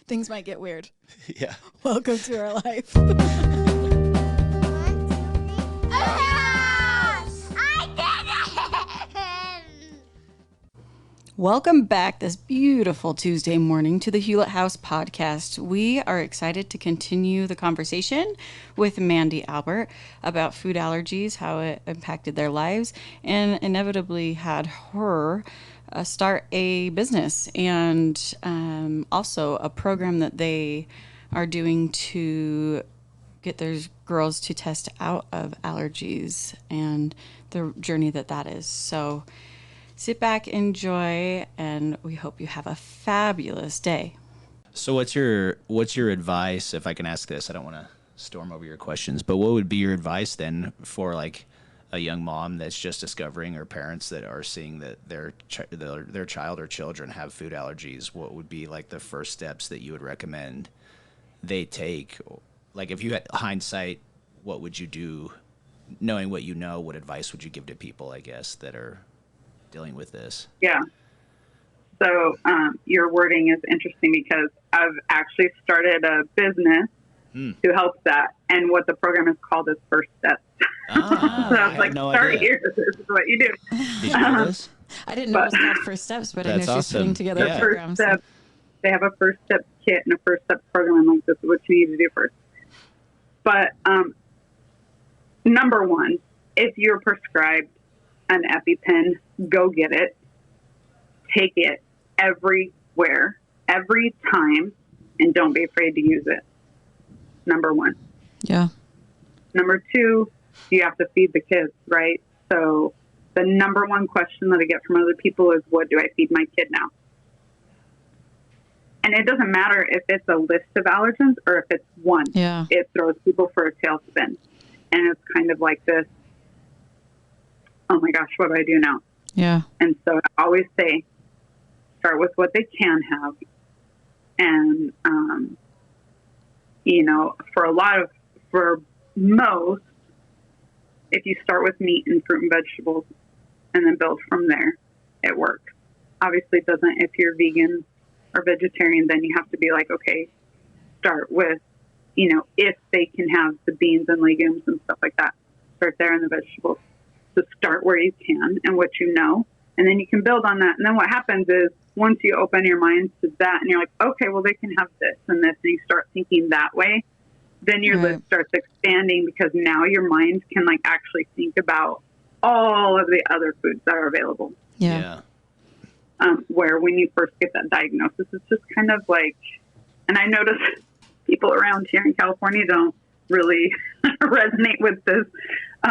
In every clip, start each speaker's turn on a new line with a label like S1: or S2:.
S1: Things might get weird.
S2: Yeah.
S1: Welcome to our life. Welcome back this beautiful Tuesday morning to the Hewlett House podcast. We are excited to continue the conversation with Mandi Albert about food allergies, how it impacted their lives, and inevitably had her start a business and also a program that they are doing to get their girls to test out of allergies and the journey that is. So sit back, enjoy, and we hope you have a fabulous day.
S2: So what's your advice, if I can ask this? I don't want to storm over your questions, but what would be your advice then for like a young mom that's just discovering, or parents that are seeing that their child or children have food allergies? What would be like the first steps that you would recommend they take? Like if you had hindsight, what would you do? Knowing what you know, what advice would you give to people, I guess, that are dealing with this?
S3: Yeah. So your wording is interesting because I've actually started a business to help that. And what the program is called is First Steps.
S2: Ah,
S3: so I was like,
S2: no
S3: start
S2: idea.
S3: here. This is what you do.
S2: Did you know this?
S1: I didn't know it was called First Steps, but I know
S2: That's
S1: she's
S2: awesome.
S1: putting together
S2: Yeah.
S1: a
S3: First
S1: program.
S3: Step, they have a First Step kit and a First Step program. I'm like, this is what you need to do first. But number one, if you're prescribed an EpiPen, go get it. Take it everywhere, every time, and don't be afraid to use it. Number one.
S1: Yeah.
S3: Number two, you have to feed the kids, right? So the number one question that I get from other people is, what do I feed my kid now? And it doesn't matter if it's a list of allergens or if it's one.
S1: Yeah.
S3: It throws people for a tailspin. And it's kind of like this, oh my gosh, what do I do now?
S1: Yeah.
S3: And so I always say, start with what they can have. And, for most, if you start with meat and fruit and vegetables and then build from there, it works. Obviously it doesn't if you're vegan or vegetarian, then you have to be like, okay, start with, if they can have the beans and legumes and stuff like that, start there in the vegetables. So start where you can and what you know, and then you can build on that. And then what happens is once you open your mind to that and you're like, okay, well, they can have this and this, and you start thinking that way, then your list starts expanding because now your mind can like actually think about all of the other foods that are available.
S1: Yeah.
S3: Where when you first get that diagnosis, it's just kind of like, and I notice people around here in California don't really resonate with this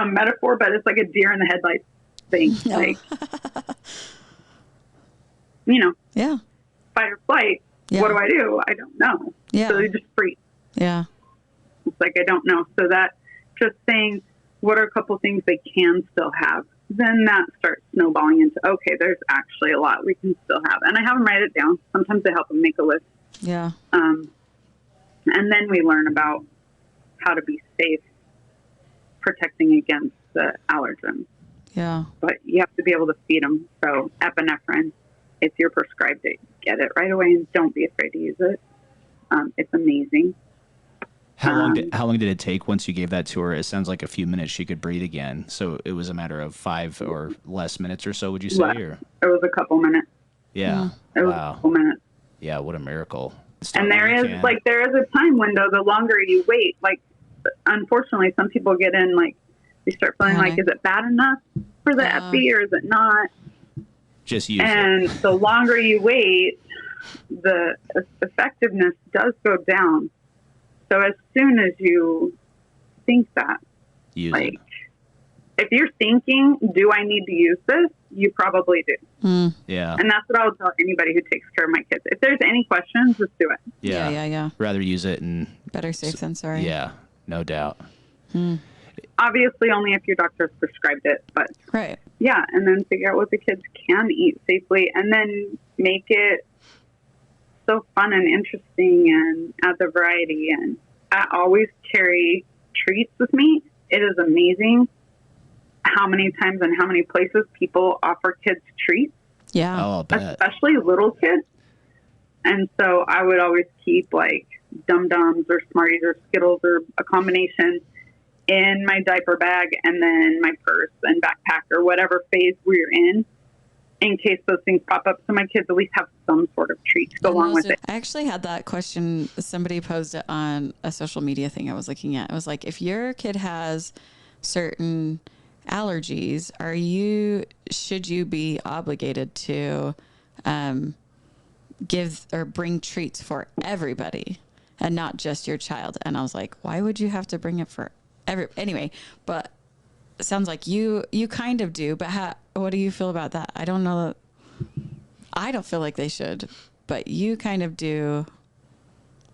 S3: metaphor, but it's like a deer in the headlights thing.
S1: No.
S3: Like,
S1: Yeah.
S3: fight or flight.
S1: Yeah.
S3: What do? I don't know.
S1: Yeah.
S3: So they just freeze.
S1: Yeah.
S3: It's like, I don't know. So that just saying, what are a couple things they can still have? Then that starts snowballing into, okay, there's actually a lot we can still have. And I have them write it down. Sometimes I help them make a list.
S1: Yeah.
S3: And then we learn about how to be safe protecting against the allergens.
S1: Yeah.
S3: But you have to be able to feed them. So epinephrine, if you're prescribed it, get it right away and don't be afraid to use it. It's amazing.
S2: How long did it take once you gave that to her? It sounds like a few minutes she could breathe again. So it was a matter of 5 or less minutes or so, would you say? Or?
S3: It was a couple minutes.
S2: Yeah.
S3: It was
S2: Wow.
S3: a couple minutes.
S2: Yeah, what a miracle.
S3: And there is a time window. The longer you wait, like, unfortunately, some people get in, like, they start feeling like, is it bad enough for the epi or is it not?
S2: Just use
S3: and the longer you wait, the effectiveness does go down. So as soon as you think that,
S2: Use
S3: like,
S2: it.
S3: if you're thinking, do I need to use this? You probably do.
S2: Yeah.
S3: And that's what I would tell anybody who takes care of my kids. If there's any questions, just do it.
S2: Yeah. Rather use it and...
S1: Better safe than sorry.
S2: Yeah, no doubt.
S3: Obviously, only if your doctor's prescribed it, but
S1: Right.
S3: yeah, and then figure out what the kids can eat safely, and then make it so fun and interesting and add the variety. And I always carry treats with me. It is amazing how many times and how many places people offer kids treats.
S1: Yeah.
S2: Oh, I'll bet.
S3: Especially little kids. And so I would always keep like Dum Dums or Smarties or Skittles or a combination in my diaper bag and then my purse and backpack or whatever phase we're in case those things pop up. So my kids at least have some sort of treat to go along with it.
S1: I actually had that question. Somebody posed it on a social media thing I was looking at. It was like, if your kid has certain allergies, should you be obligated to give or bring treats for everybody and not just your child? And I was like, why would you have to bring it for anyway? But it sounds like you kind of do, but what do you feel about that? I don't know. I don't feel like they should, but you kind of do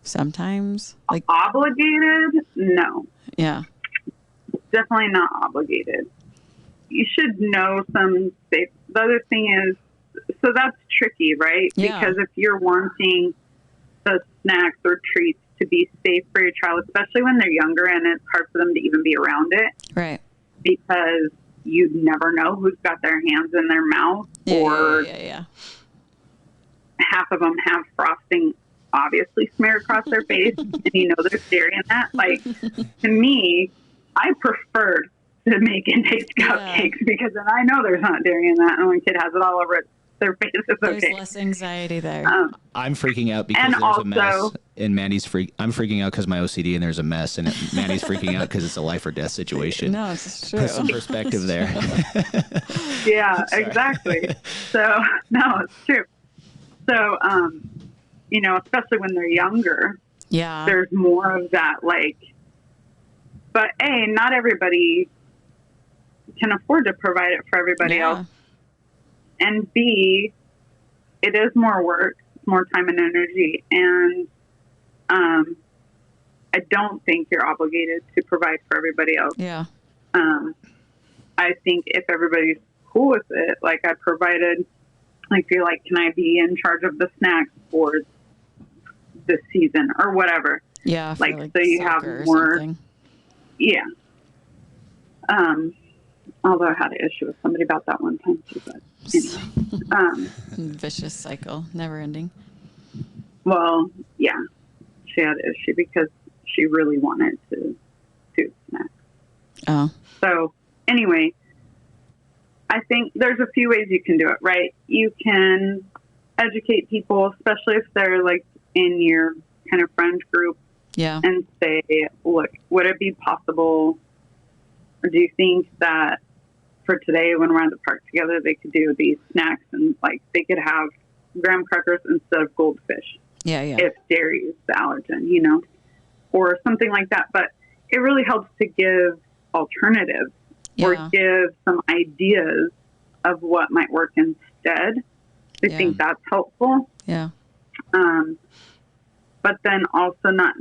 S1: sometimes. Like
S3: obligated? No.
S1: Yeah.
S3: Definitely not obligated. You should know some safe. The other thing is, so that's tricky, right?
S1: Yeah.
S3: Because if you're wanting the snacks or treats to be safe for your child, especially when they're younger and it's hard for them to even be around it.
S1: Right.
S3: Because you never know who's got their hands in their mouth or half of them have frosting obviously smeared across their face and you know there's dairy in that. Like, to me, I preferred to make intake cupcakes because then I know there's not dairy in that, and when a kid has it all over their face, it's okay.
S1: There's less anxiety there.
S2: I'm freaking out because there's a mess, and Mandy's I'm freaking out because my OCD, and there's a mess, and Mandy's freaking out because it's a life or death situation.
S1: No, it's true.
S2: Put some perspective there.
S3: Yeah, exactly. So, no, it's true. So, you know, especially when they're younger, there's more of that, like, but A, not everybody can afford to provide it for everybody else. And B, it is more work, more time and energy. And I don't think you're obligated to provide for everybody else.
S1: Yeah.
S3: I think if everybody's cool with it, like I provided, like you're like, can I be in charge of the snacks for this season or whatever?
S1: Yeah.
S3: Like so you have more. Yeah. Although I had an issue with somebody about that one time too, but anyway.
S1: Vicious cycle, never ending.
S3: Well, yeah, she had an issue because she really wanted to do snacks.
S1: Oh.
S3: So anyway, I think there's a few ways you can do it, right? You can educate people, especially if they're like in your kind of friend group.
S1: Yeah.
S3: And say, look, would it be possible, or do you think that for today when we're at the park together, they could do these snacks and like they could have graham crackers instead of goldfish?
S1: Yeah, yeah.
S3: If dairy is the allergen, you know, or something like that. But it really helps to give alternatives or give some ideas of what might work instead. I think that's helpful.
S1: Yeah.
S3: But then also not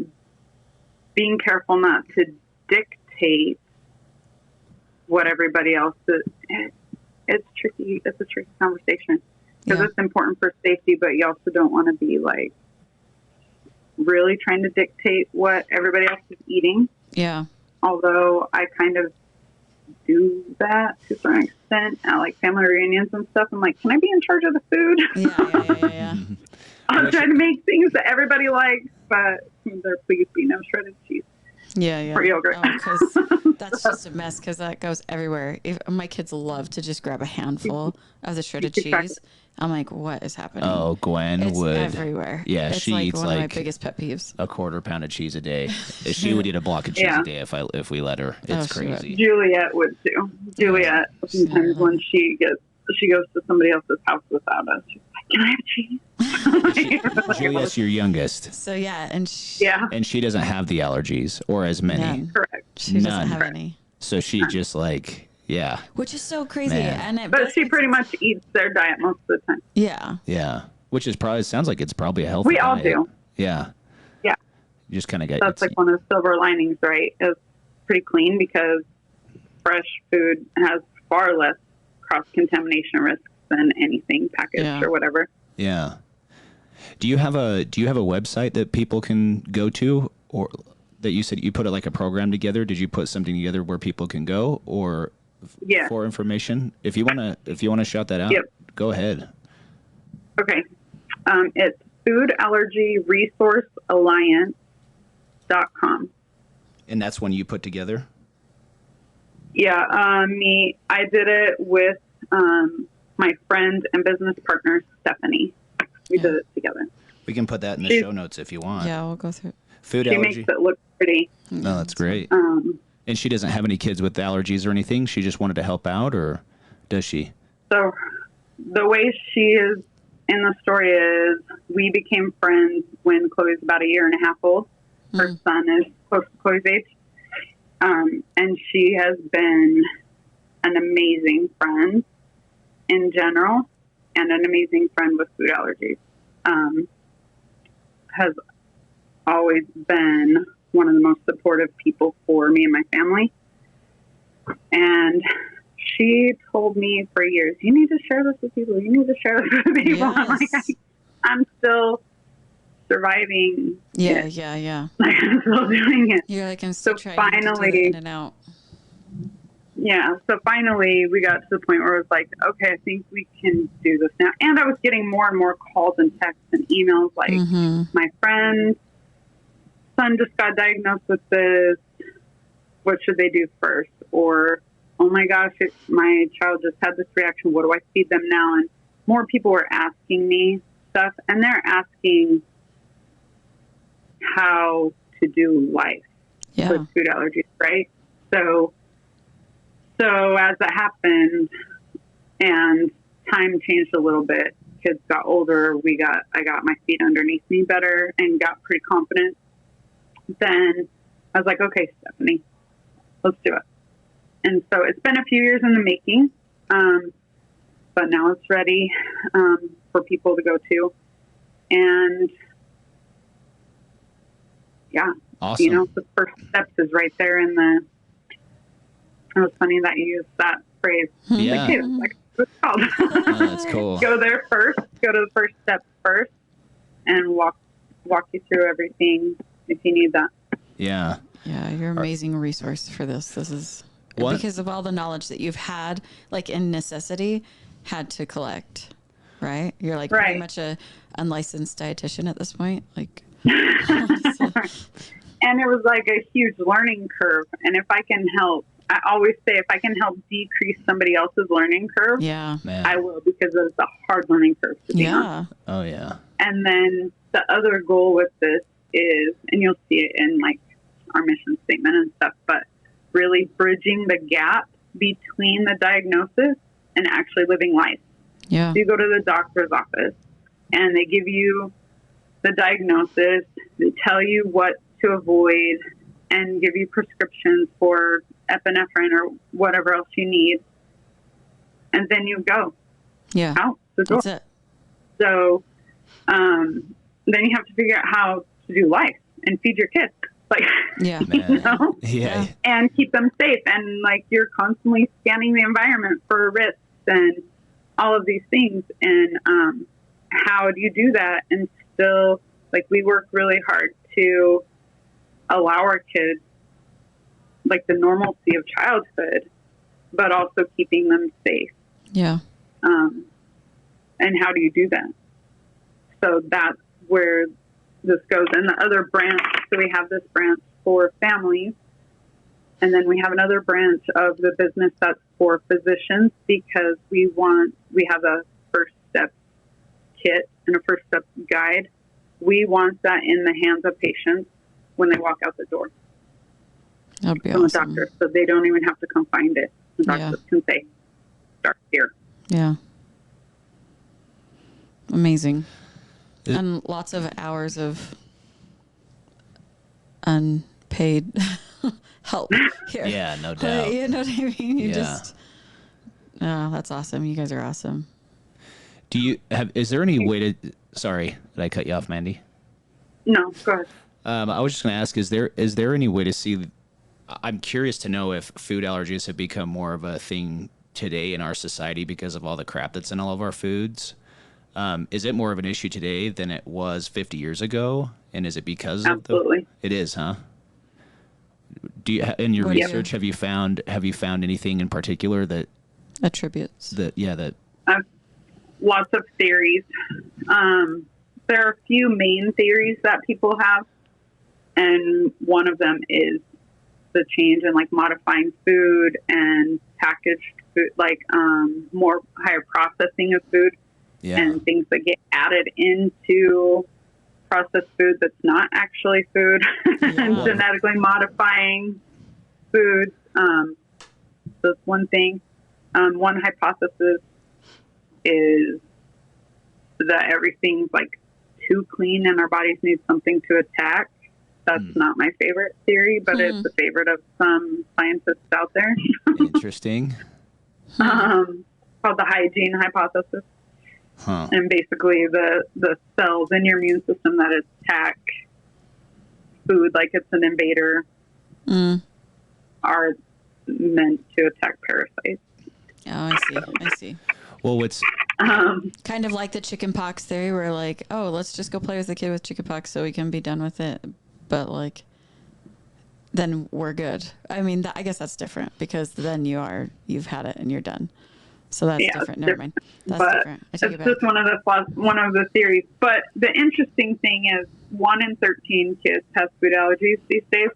S3: being careful not to dictate what everybody else is. It's tricky. It's a tricky conversation because it's important for safety, but you also don't want to be like really trying to dictate what everybody else is eating.
S1: Yeah. Although
S3: I kind of do that to a certain extent at like family reunions and stuff. I'm like, can I be in charge of the food?
S1: Yeah.
S3: I'll try to make things that everybody likes, but there please be no shredded cheese.
S1: Yeah.
S3: For yogurt.
S1: Because that's just a mess because that goes everywhere. My kids love to just grab a handful of the shredded cheese. I'm like, what is happening?
S2: Oh, Gwen
S1: it's
S2: would.
S1: everywhere.
S2: Yeah,
S1: it's
S2: she
S1: like
S2: eats
S1: one
S2: like
S1: of my biggest pet peeves.
S2: A quarter pound of cheese a day. She would eat a block of cheese a day if we let her. It's crazy.
S3: Juliet would too. Juliet sometimes when she goes to somebody else's house without us, she's like, can I have cheese?
S2: Juliet's your youngest.
S1: So and
S2: she doesn't have the allergies or as many.
S1: None.
S3: Correct.
S1: She doesn't have any.
S2: So she just like which
S1: is so crazy.
S3: But she pretty much eats their diet most of the time.
S2: Yeah. Which is probably sounds like it's probably a healthy
S3: We all
S2: diet.
S3: do.
S2: Yeah.
S3: Yeah.
S2: You just kind of get.
S3: That's like one of the silver linings, right? It's pretty clean because fresh food has far less cross-contamination risks than anything packaged or whatever.
S2: Yeah. Do you have a website that people can go to, or that you said you put like a program together? Did you put something together where people can go or for information? If you wanna shout that out, go ahead.
S3: Okay. It's Food Allergy Resource Alliance.com.
S2: And that's one you put together?
S3: Yeah, I did it with my friend and business partner, Stephanie. We did it together.
S2: We can put that in the show notes if you want.
S1: Yeah, we'll go through.
S2: Food
S3: she
S2: allergy.
S3: makes it look pretty.
S2: No, that's great. And she doesn't have any kids with allergies or anything? She just wanted to help out, or does she?
S3: So the way she is in the story is we became friends when Chloe's about 1.5 years old. Her son is close to Chloe's age. And she has been an amazing friend in general and an amazing friend with food allergies. Has always been one of the most supportive people for me and my family. And she told me for years, you need to share this with people. You need to share this with people.
S1: Yes.
S3: I'm like, I'm still surviving.
S1: Yeah.
S3: I'm still doing it.
S1: You're like, I'm still
S3: So
S1: trying to do
S3: finally-
S1: it in and out.
S3: Yeah. So finally we got to the point where it was like, okay, I think we can do this now. And I was getting more and more calls and texts and emails like, my friend's son just got diagnosed with this. What should they do first? Or, oh my gosh, my child just had this reaction. What do I feed them now? And more people were asking me stuff, and they're asking how to do life with food allergies, right? So as that happened and time changed a little bit, kids got older, I got my feet underneath me better and got pretty confident. Then I was like, okay, Stephanie, let's do it. And so it's been a few years in the making, but now it's ready for people to go to. And yeah,
S2: awesome.
S3: The first steps is right there in the. It was funny that you used that phrase.
S2: Yeah.
S3: Like, hey, that's like what it's called.
S2: Oh, that's cool.
S3: Go there first. Go to the first steps first, and walk you through everything if you need that.
S2: Yeah.
S1: Yeah, you're an amazing resource for this. This is because of all the knowledge that you've had, like in necessity, had to collect, right? You're like pretty much a unlicensed dietitian at this point, like.
S3: And it was like a huge learning curve. And if I can help, I always say if I can help decrease somebody else's learning curve, I will, because it's a hard learning curve to be on.
S2: Oh yeah.
S3: And then the other goal with this is, and you'll see it in like our mission statement and stuff, but really bridging the gap between the diagnosis and actually living life.
S1: Yeah.
S3: So you go to the doctor's office and they give you the diagnosis, they tell you what to avoid and give you prescriptions for epinephrine or whatever else you need. And then you go out the door.
S1: That's it.
S3: So then you have to figure out how to do life and feed your kids. Like, and keep them safe. And like, you're constantly scanning the environment for risks and all of these things. And how do you do that? And still, like, we work really hard to allow our kids like the normalcy of childhood, but also keeping them safe.
S1: Yeah.
S3: And how do you do that? So that's where this goes. And the other branch, so we have this branch for families, and then we have another branch of the business that's for physicians, because we have a first step kit and a first step guide. We want that in the hands of patients when they walk out the door.
S1: That'd be
S3: from
S1: awesome.
S3: a doctor, so they don't even have to come find it. The doctor can say, start here.
S1: Yeah. Amazing. And lots of hours of unpaid help here.
S2: Yeah, no doubt.
S1: You know what I mean? That's awesome. You guys are awesome.
S2: Is there any way to, sorry, did I cut you off, Mandy?
S3: No, go ahead.
S2: I was just going to ask, is there any way to see, I'm curious to know if food allergies have become more of a thing today in our society because of all the crap that's in all of our foods. Is it more of an issue today than it was 50 years ago? And is it because
S3: Absolutely.
S2: It is, huh? Do you, in your research, have you found anything in particular that
S1: attributes
S2: that?
S3: Lots of theories. there are a few main theories that people have, and one of them is the change in like modifying food and packaged food, like more higher processing of food and things that get added into processed food that's not actually food and genetically modifying foods. That's one thing. One hypothesis is that everything's like too clean and our bodies need something to attack. That's not my favorite theory, but it's the favorite of some scientists out there.
S2: Interesting.
S3: Called the hygiene hypothesis. And basically the cells in your immune system that attack food like it's an invader are meant to attack parasites.
S1: Oh, I see.
S2: Well, what's
S1: kind of like the chicken pox theory where like, oh, let's just go play with the kid with chicken pox so we can be done with it. But like, then we're good. I mean, I guess that's different because then you've had it and you're done. So that's different. Never mind. That's different.
S3: It's just one of the theories. But the interesting thing is 1 in 13 kids have food allergies these days.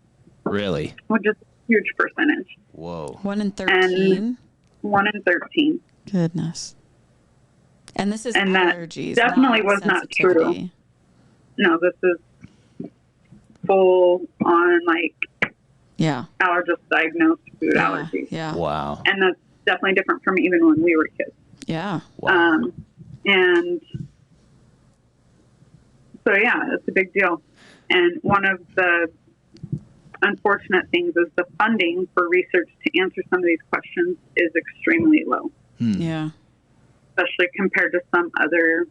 S2: Really?
S3: Which is a huge percentage.
S2: Whoa.
S1: 1 in 13?
S3: 1 in 13.
S1: Goodness. And this is
S3: and
S1: allergies.
S3: That definitely was not true. No, this is full on like allergist diagnosed food allergies.
S1: Yeah.
S2: Wow.
S3: And that's definitely different from even when we were kids.
S1: Yeah.
S2: Wow.
S3: And so it's a big deal. And one of the unfortunate things is the funding for research to answer some of these questions is extremely low.
S1: Yeah.
S3: Especially compared to some other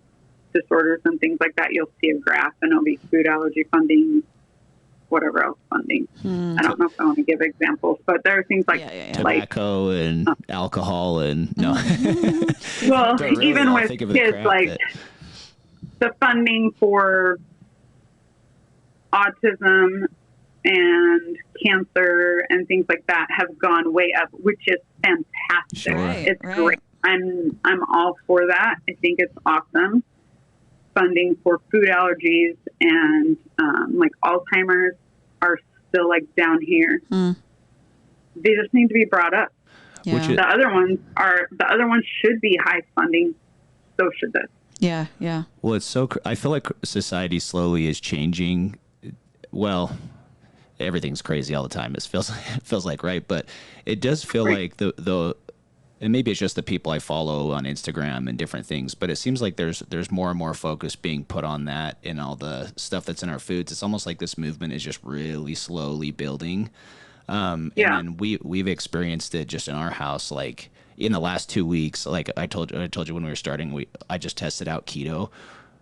S3: disorders and things like that. You'll see a graph and it'll be food allergy funding, whatever else funding. I don't know if I want to give examples, but there are things like
S2: tobacco and alcohol and no.
S3: Well, really even with kids, like the funding for autism and cancer and things like that have gone way up, which is fantastic.
S2: Sure.
S3: It's great. I'm all for that. I think it's awesome. Funding for food allergies and like Alzheimer's are still like down here. They just need to be brought up.
S1: Yeah.
S3: The other ones should be high funding. So should this.
S1: Yeah. Yeah.
S2: Well, it's so, I feel like society slowly is changing. Well, everything's crazy all the time. It feels like, right. But it does feel like and maybe it's just the people I follow on Instagram and different things, but it seems like there's more and more focus being put on that and all the stuff that's in our foods. It's almost like this movement is just really slowly building. And we've experienced it just in our house, like in the last 2 weeks. Like I told you when we were starting, I just tested out keto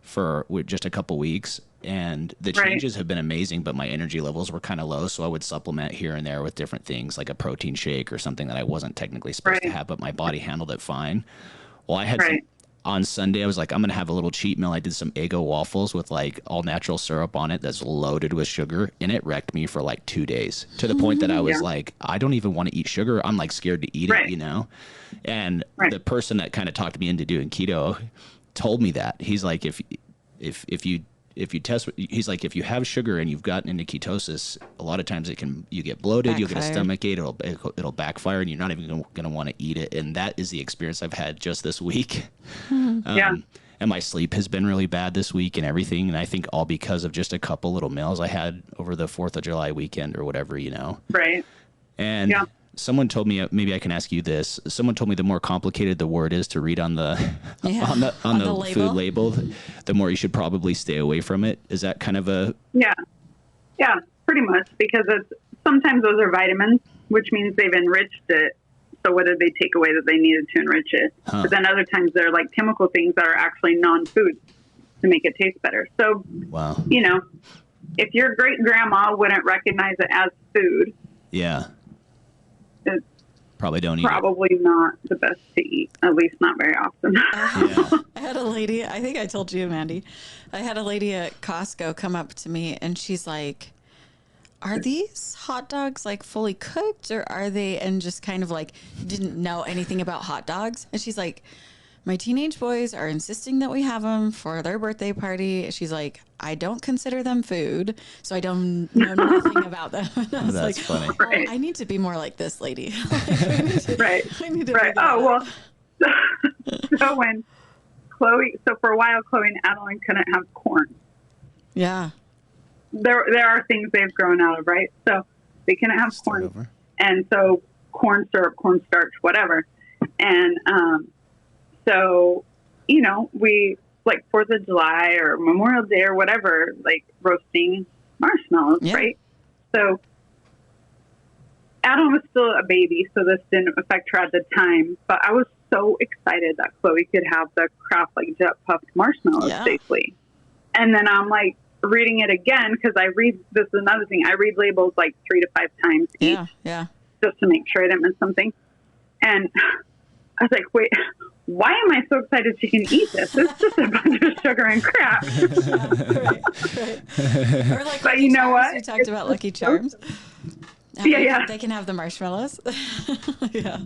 S2: for just a couple weeks. And the changes have been amazing, but my energy levels were kind of low. So I would supplement here and there with different things like a protein shake or something that I wasn't technically supposed to have, but my body handled it fine. Well, I had on Sunday, I was like, I'm going to have a little cheat meal. I did some Eggo waffles with like all natural syrup on it that's loaded with sugar. And it wrecked me for like 2 days to the point that I was like, I don't even want to eat sugar. I'm like scared to eat it, you know? And the person that kind of talked me into doing keto told me that. He's like, if you test, he's like, if you have sugar and you've gotten into ketosis, a lot of times you get bloated, you'll get a stomach ache, it'll backfire, and you're not even going to want to eat it. And that is the experience I've had just this week. And my sleep has been really bad this week and everything. And I think all because of just a couple little meals I had over the 4th of July weekend or whatever, you know?
S3: Right.
S2: And someone told me, maybe I can ask you this. Someone told me the more complicated the word is to read on the on the food label, the more you should probably stay away from it. Is that kind of a
S3: pretty much, because sometimes those are vitamins, which means they've enriched it. So what did they take away that they needed to enrich it? But then other times they're like chemical things that are actually non-food to make it taste better. So you know, if your great grandma wouldn't recognize it as food, it's
S2: probably don't eat
S3: probably not the best to eat, at least not very often.
S1: I had a lady, I think I told you, Mandy, I had a lady at Costco come up to me and she's like, are these hot dogs like fully cooked or are they, and just kind of like didn't know anything about hot dogs. And she's like, my teenage boys are insisting that we have them for their birthday party. She's like, I don't consider them food, so I don't know nothing about them. And I was
S2: That's
S1: like,
S2: funny.
S1: oh,
S3: Right.
S1: I need to be more like this lady. Like,
S3: Right.
S1: I need to
S3: Right.
S1: figure that out.
S3: So when so for a while, Chloe and Adeline couldn't have corn.
S1: Yeah.
S3: There are things they've grown out of, right? So they couldn't have
S2: Start
S3: corn.
S2: over.
S3: And so corn syrup, cornstarch, whatever. And so, you know, we, like 4th of July or Memorial Day or whatever, like roasting marshmallows,
S1: Yeah.
S3: right? So Adam was still a baby, so this didn't affect her at the time. But I was so excited that Chloe could have the Kraft like jet puffed marshmallows
S1: Yeah.
S3: safely. And then I'm like reading it again because this is another thing. I read labels like 3 to 5 times each
S1: Yeah. Yeah.
S3: just to make sure I didn't miss something. And I was like, wait, why am I so excited she can eat this? It's just a bunch of sugar and crap.
S1: Right. Or like
S3: But
S1: Lucky
S3: you know
S1: Charms.
S3: what?
S1: We talked about Lucky Charms.
S3: Yeah.
S1: They can have the marshmallows. Yeah.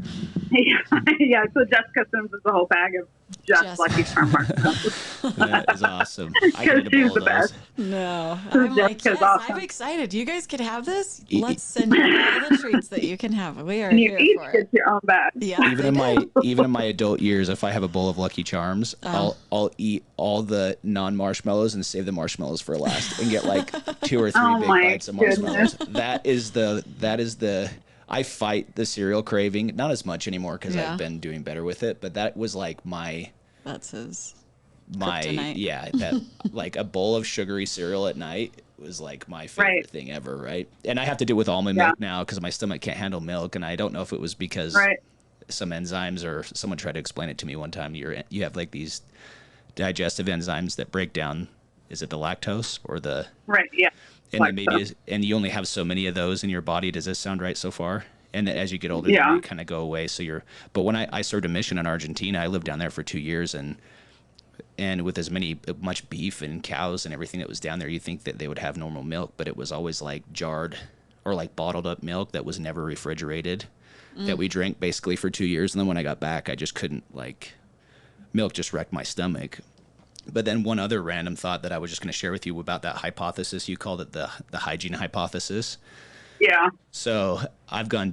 S3: Yeah, so Jessica sends us a whole bag of just Lucky Charm marshmallows.
S2: That is awesome. I
S3: Because
S2: can
S3: she's
S2: bowl
S3: the
S2: of those.
S3: best.
S1: No. I'm like,
S3: Jessica's
S1: yes,
S3: awesome.
S1: I'm excited. You guys could have this. Let's send you all the treats that you can have. We are
S3: And you
S1: here
S3: each
S1: for
S3: get
S1: it.
S3: your own bag.
S1: Yeah.
S2: Even in my adult years, if I have a bowl of Lucky Charms, I'll eat all the non-marshmallows and save the marshmallows for last, and get like 2 or 3
S3: Oh
S2: big
S3: my
S2: bites of marshmallows.
S3: goodness.
S2: That is the. I fight the cereal craving, not as much anymore because
S1: Yeah.
S2: I've been doing better with it. But that was like my
S1: That's his kryptonite.
S2: yeah, that like a bowl of sugary cereal at night was like my favorite
S3: Right.
S2: thing ever, right? And I have to do it with almond milk now because my stomach can't handle milk, and I don't know if it was because
S3: Right.
S2: some enzymes, or someone tried to explain it to me one time. You have like these digestive enzymes that break down. Is it the lactose or the
S3: Right, yeah.
S2: and then maybe and you only have so many of those in your body. Does this sound right so far? And as you get older,
S3: Yeah.
S2: they kind of go away. So but when I served a mission in Argentina, I lived down there for 2 years, and with much beef and cows and everything that was down there, you think that they would have normal milk, but it was always like jarred or like bottled up milk that was never refrigerated that we drank basically for 2 years. And then when I got back, I just couldn't, milk just wrecked my stomach. But then one other random thought that I was just going to share with you about that hypothesis, you called it the hygiene hypothesis.
S3: Yeah.
S2: So I've gone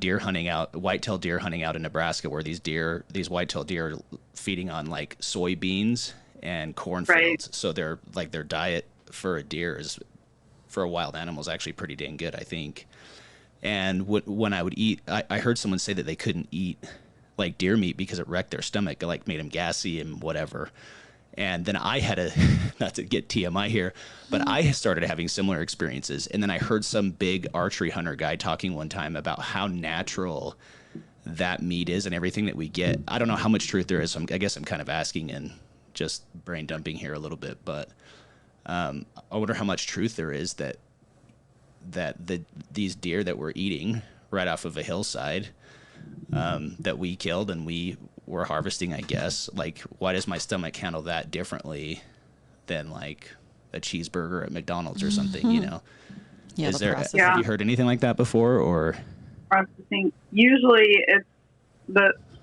S2: whitetail deer hunting out in Nebraska, where these whitetail deer are feeding on like soybeans and cornfields.
S3: Right.
S2: So their diet for a deer for a wild animal is actually pretty dang good, I think. And when I would eat, I heard someone say that they couldn't eat like deer meat because it wrecked their stomach, it like made them gassy and whatever. And then I had not to get TMI here, but I started having similar experiences. And then I heard some big archery hunter guy talking one time about how natural that meat is and everything that we get. I don't know how much truth there is. So I guess I'm kind of asking and just brain dumping here a little bit, but I wonder how much truth there is that these deer that we're eating right off of a hillside, that we killed and we were harvesting, I guess. Like, why does my stomach handle that differently than like a cheeseburger at McDonald's or something, you know?
S1: Yeah.
S2: Is
S1: The
S2: there,
S1: processing.
S2: have you heard anything like that before, or?
S3: Processing. Usually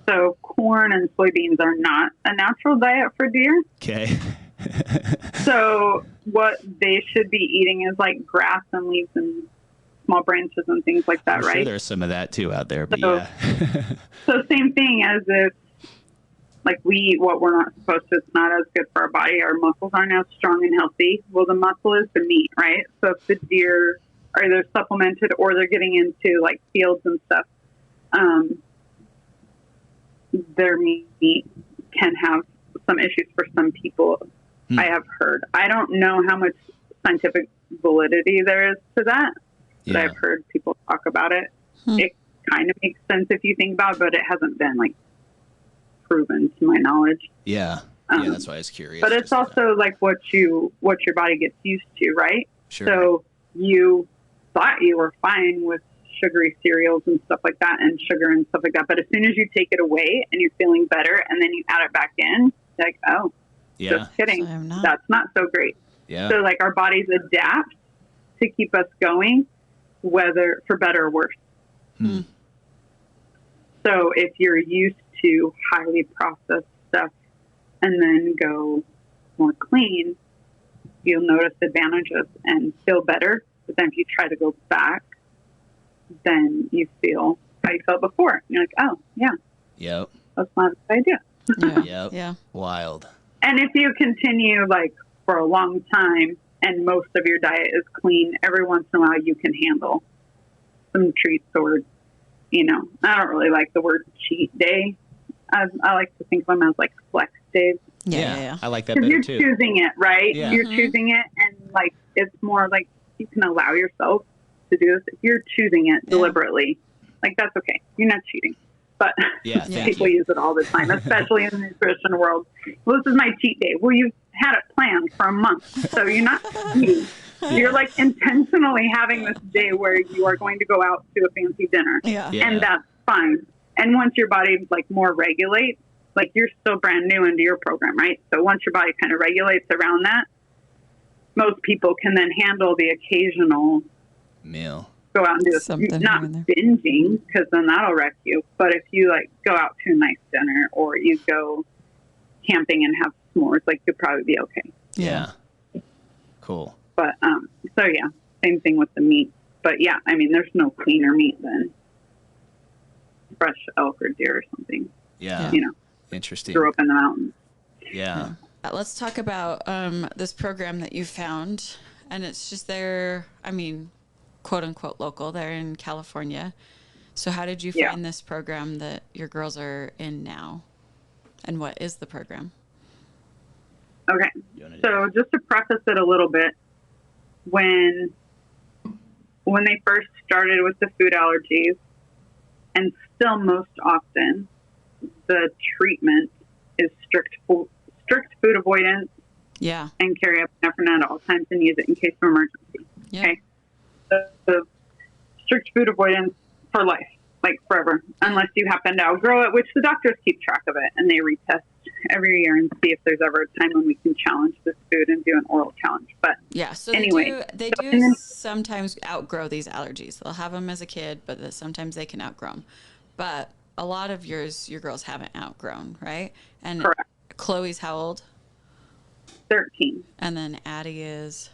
S3: so corn and soybeans are not a natural diet for deer.
S2: Okay.
S3: So what they should be eating is like grass and leaves and small branches and things like that,
S2: I'm
S3: right?
S2: sure there's some of that too out there, but
S3: So-
S2: yeah.
S3: So same thing as if like we eat what we're not supposed to, it's not as good for our body. Our muscles aren't as strong and healthy. Well, the muscle is the meat, right? So if the deer are either supplemented or they're getting into like fields and stuff, their meat can have some issues for some people. I have heard. I don't know how much scientific validity there is to that, but
S2: Yeah.
S3: I've heard people talk about it. It kind of makes sense if you think about it, but it hasn't been like proven to my knowledge.
S2: Yeah. Yeah, that's why I was curious.
S3: But it's
S2: Just,
S3: also like what your body gets used to, right?
S2: sure.
S3: So you thought you were fine with sugary cereals and stuff like that and sugar and stuff like that. But as soon as you take it away and you're feeling better and then you add it back in, you're like, oh,
S2: yeah.
S3: just kidding.
S1: So I'm not.
S3: That's not so great.
S2: Yeah.
S3: So like our bodies adapt to keep us going, whether for better or worse. So if you're used to highly processed stuff and then go more clean, you'll notice advantages and feel better. But then if you try to go back, then you feel how you felt before. You're like, oh, yeah,
S2: Yep.
S3: that's not a good idea.
S1: Yeah.
S2: Yep.
S1: Yeah.
S2: Wild.
S3: And if you continue like for a long time and most of your diet is clean, every once in a while you can handle some treats or, you know, I don't really like the word cheat day. I like to think of them as like flex days.
S1: Yeah.
S2: I like that
S3: Because
S2: better
S3: you're
S2: too.
S3: choosing it, right?
S2: Yeah.
S3: You're choosing it, and like it's more like you can allow yourself to do this. If you're choosing it deliberately, like that's okay. You're not cheating. But
S2: Yeah, thank
S3: people
S2: you.
S3: use it all the time, especially in the nutrition world. Well, this is my cheat day. Well, you had it planned for a month, so you're not cheating. You're like intentionally having this day where you are going to go out to a fancy dinner,
S1: Yeah.
S2: Yeah.
S3: and that's fine. And once your body like more regulates, like you're still brand new into your program, right? So once your body kind of regulates around that, most people can then handle the occasional
S2: Meal.
S3: go out and do
S1: Something
S3: not
S1: here and there.
S3: binging, because then that'll wreck you. But if you like go out to a nice dinner or you go camping and have s'mores, like you'll probably be okay.
S2: Yeah. Cool.
S3: But so yeah, same thing with the meat. But yeah, I mean, there's no cleaner meat than fresh elk or deer or something.
S2: Yeah.
S3: You know,
S2: Interesting.
S3: grew up in the mountains.
S2: Yeah.
S1: Let's talk about this program that you found, and it's just there. I mean, quote unquote local. They're in California. So how did you
S3: Yeah.
S1: find this program that your girls are in now, and what is the program?
S3: Okay.
S2: You wanna do
S3: So just to preface it a little bit, when they first started with the food allergies, and still most often, the treatment is strict food avoidance
S1: Yeah.
S3: and carry epinephrine at all times and use it in case of emergency.
S1: Yeah.
S3: Okay. So strict food avoidance for life, like forever, unless you happen to outgrow it, which the doctors keep track of it and they retest every year and see if there's ever a time when we can challenge this food and do an oral challenge. But
S1: Yeah. So
S3: anyway,
S1: they
S3: so-
S1: do
S3: and then-
S1: sometimes outgrow these allergies. They'll have them as a kid, but sometimes they can outgrow them. But a lot of your girls haven't outgrown, right? And
S3: Correct.
S1: Chloe's how old?
S3: 13,
S1: And then Addie is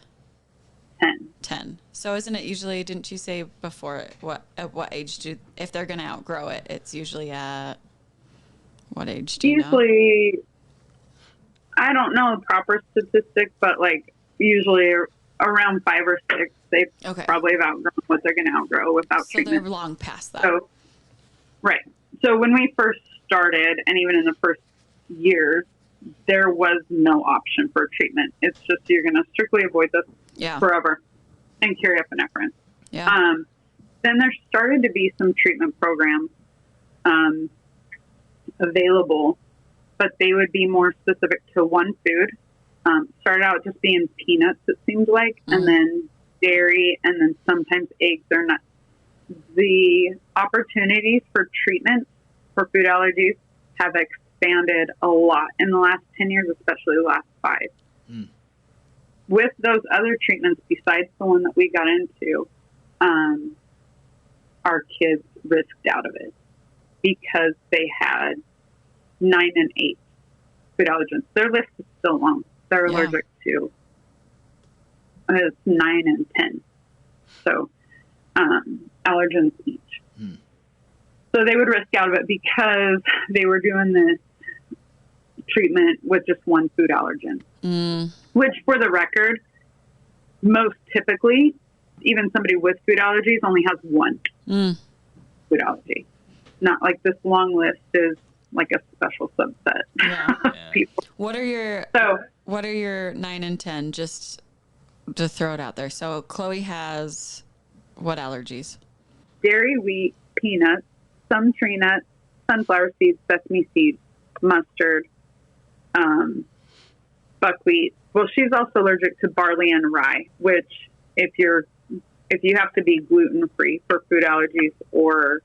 S3: 10.
S1: 10. So isn't it usually, didn't you say before, at what age if they're going to outgrow it, it's usually at what age do you know?
S3: Usually, I don't know the proper statistic, but like usually around 5 or 6, they
S1: Okay.
S3: probably have outgrown what they're going to outgrow without
S1: So they're
S3: treatment.
S1: long past that.
S3: So, right. So when we first started, and even in the first years, there was no option for treatment. It's just you're going to strictly avoid this
S1: Yeah.
S3: forever and carry epinephrine.
S1: Yeah.
S3: Then there started to be some treatment programs available, but they would be more specific to one food. Started out just being peanuts, it seemed like, and then dairy, and then sometimes eggs or nuts. The opportunities for treatment for food allergies have expanded a lot in the last 10 years, especially the last 5. With those other treatments, besides the one that we got into, our kids risked out of it because they had 9 and 8 food allergens. Their list is still long. They're
S1: Yeah.
S3: allergic to it's 9 and 10. So allergens each. So they would risk out of it because they were doing this treatment with just one food allergen. Which, for the record, most typically, even somebody with food allergies only has one food allergy. Not like this long list is like a special subset
S1: Yeah.
S3: of people.
S1: What are your
S3: So,
S1: 9 and 10, just to throw it out there? So Chloe has what allergies?
S3: dairy, wheat, peanuts, some tree nuts, sunflower seeds, sesame seeds, mustard, buckwheat. Well, she's also allergic to barley and rye, which if you have to be gluten free for food allergies or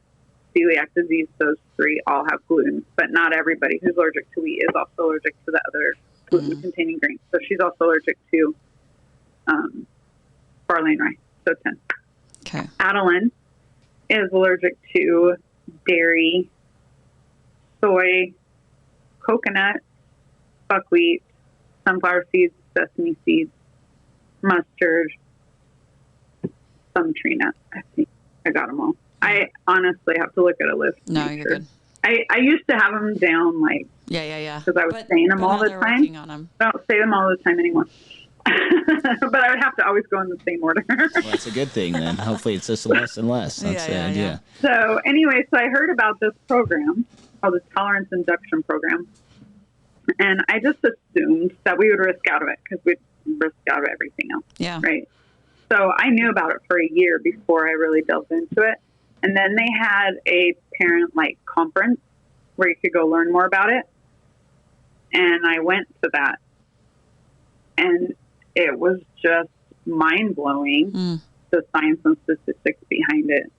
S3: celiac disease, those 3 all have gluten, but not everybody who's allergic to wheat is also allergic to the other gluten containing grains. So she's also allergic to barley and rye. So 10.
S1: Okay.
S3: Adeline is allergic to dairy, soy, coconut, buckwheat, sunflower seeds, sesame seeds, mustard, some tree nuts. I think I got them all. I honestly have to look at a list.
S1: No, you're good.
S3: I used to have them down, like,
S1: Yeah.
S3: because I was saying them all the time.
S1: Working on them.
S3: I don't say them all the time anymore. But I would have to always go in the same order.
S2: Well, that's a good thing then. Hopefully it's just less and less. That's the idea.
S3: So anyway, I heard about this program called the Tolerance Induction Program. And I just assumed that we would risk out of it because we'd risk out of everything else.
S1: Yeah.
S3: Right. So I knew about it for a year before I really delved into it. And then they had a parent conference where you could go learn more about it. And I went to that. And it was just mind blowing, the science and statistics behind it.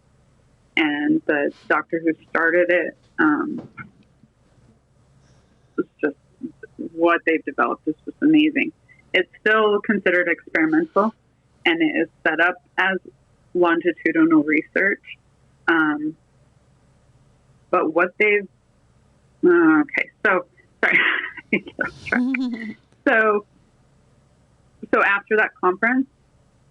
S3: And the doctor who started it, was just what they've developed is just amazing. It's still considered experimental, and it is set up as longitudinal research. But what they've, So after that conference,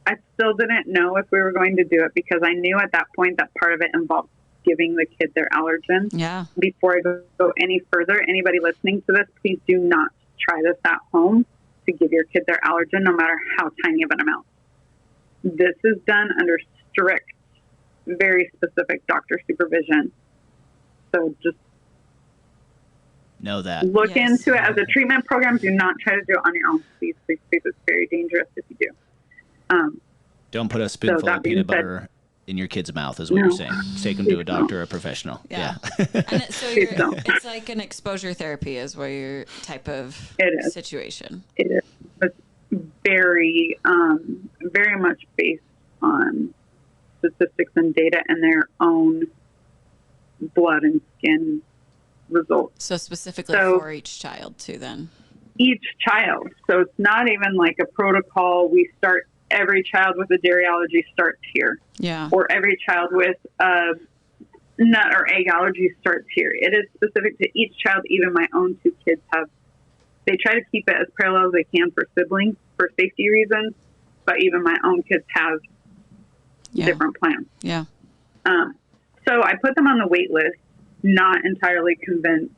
S3: I still didn't know if we were going to do it because I knew at that point that part of it involved giving the kid their allergen.
S1: Yeah.
S3: Before I go any further, anybody listening to this, please do not try this at home to give your kid their allergen, no matter how tiny of an amount. This is done under strict, very specific doctor supervision. So just
S2: know that.
S3: Look into it as a treatment program. Do not try to do it on your own. Please. It's very dangerous if you do.
S2: Don't put a spoonful of peanut butter in your kid's mouth is what you're saying. Take them to a doctor or a professional. Yeah.
S1: And it's like an exposure therapy is where your type of situation.
S3: It is. It's very, very much based on statistics and data and their own blood and skin results.
S1: So specifically for each child too then? Each
S3: child. So it's not even like a protocol. We start every child with a dairy allergy starts here.
S1: Yeah.
S3: Or every child with a nut or egg allergy starts here. It is specific to each child. Even my own two kids they try to keep it as parallel as they can for siblings for safety reasons, but even my own kids have different plans.
S1: Yeah.
S3: So I put them on the wait list, not entirely convinced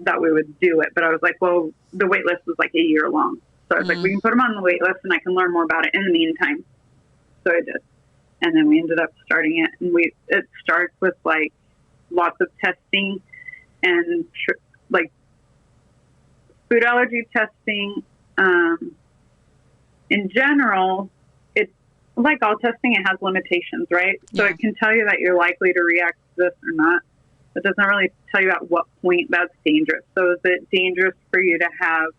S3: that we would do it, but I was like, well, the wait list was like a year long. So I was like, we can put them on the wait list and I can learn more about it in the meantime. So I did. And then we ended up starting it. And it starts with like lots of testing and like food allergy testing. In general, it's like all testing, it has limitations, right? So it can tell you that you're likely to react to this or not. It doesn't really tell you at what point that's dangerous. So is it dangerous for you to have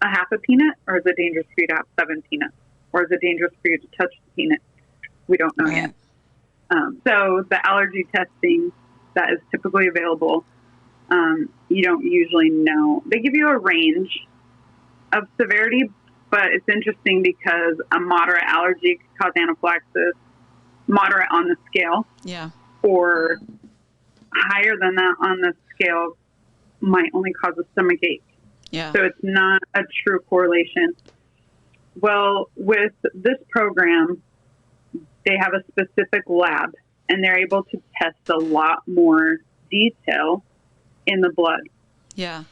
S3: a half a peanut, or is it dangerous for you to have 7 peanuts? Or is it dangerous for you to touch the peanut? We don't know yet. So the allergy testing that is typically available, you don't usually know. They give you a range of severity, but it's interesting because a moderate allergy could cause anaphylaxis, moderate on the scale.
S1: Yeah. Or
S3: higher than that on the scale might only cause a stomach ache.
S1: Yeah.
S3: So it's not a true correlation. Well, with this program, they have a specific lab, and they're able to test a lot more detail in the blood.
S1: Yeah.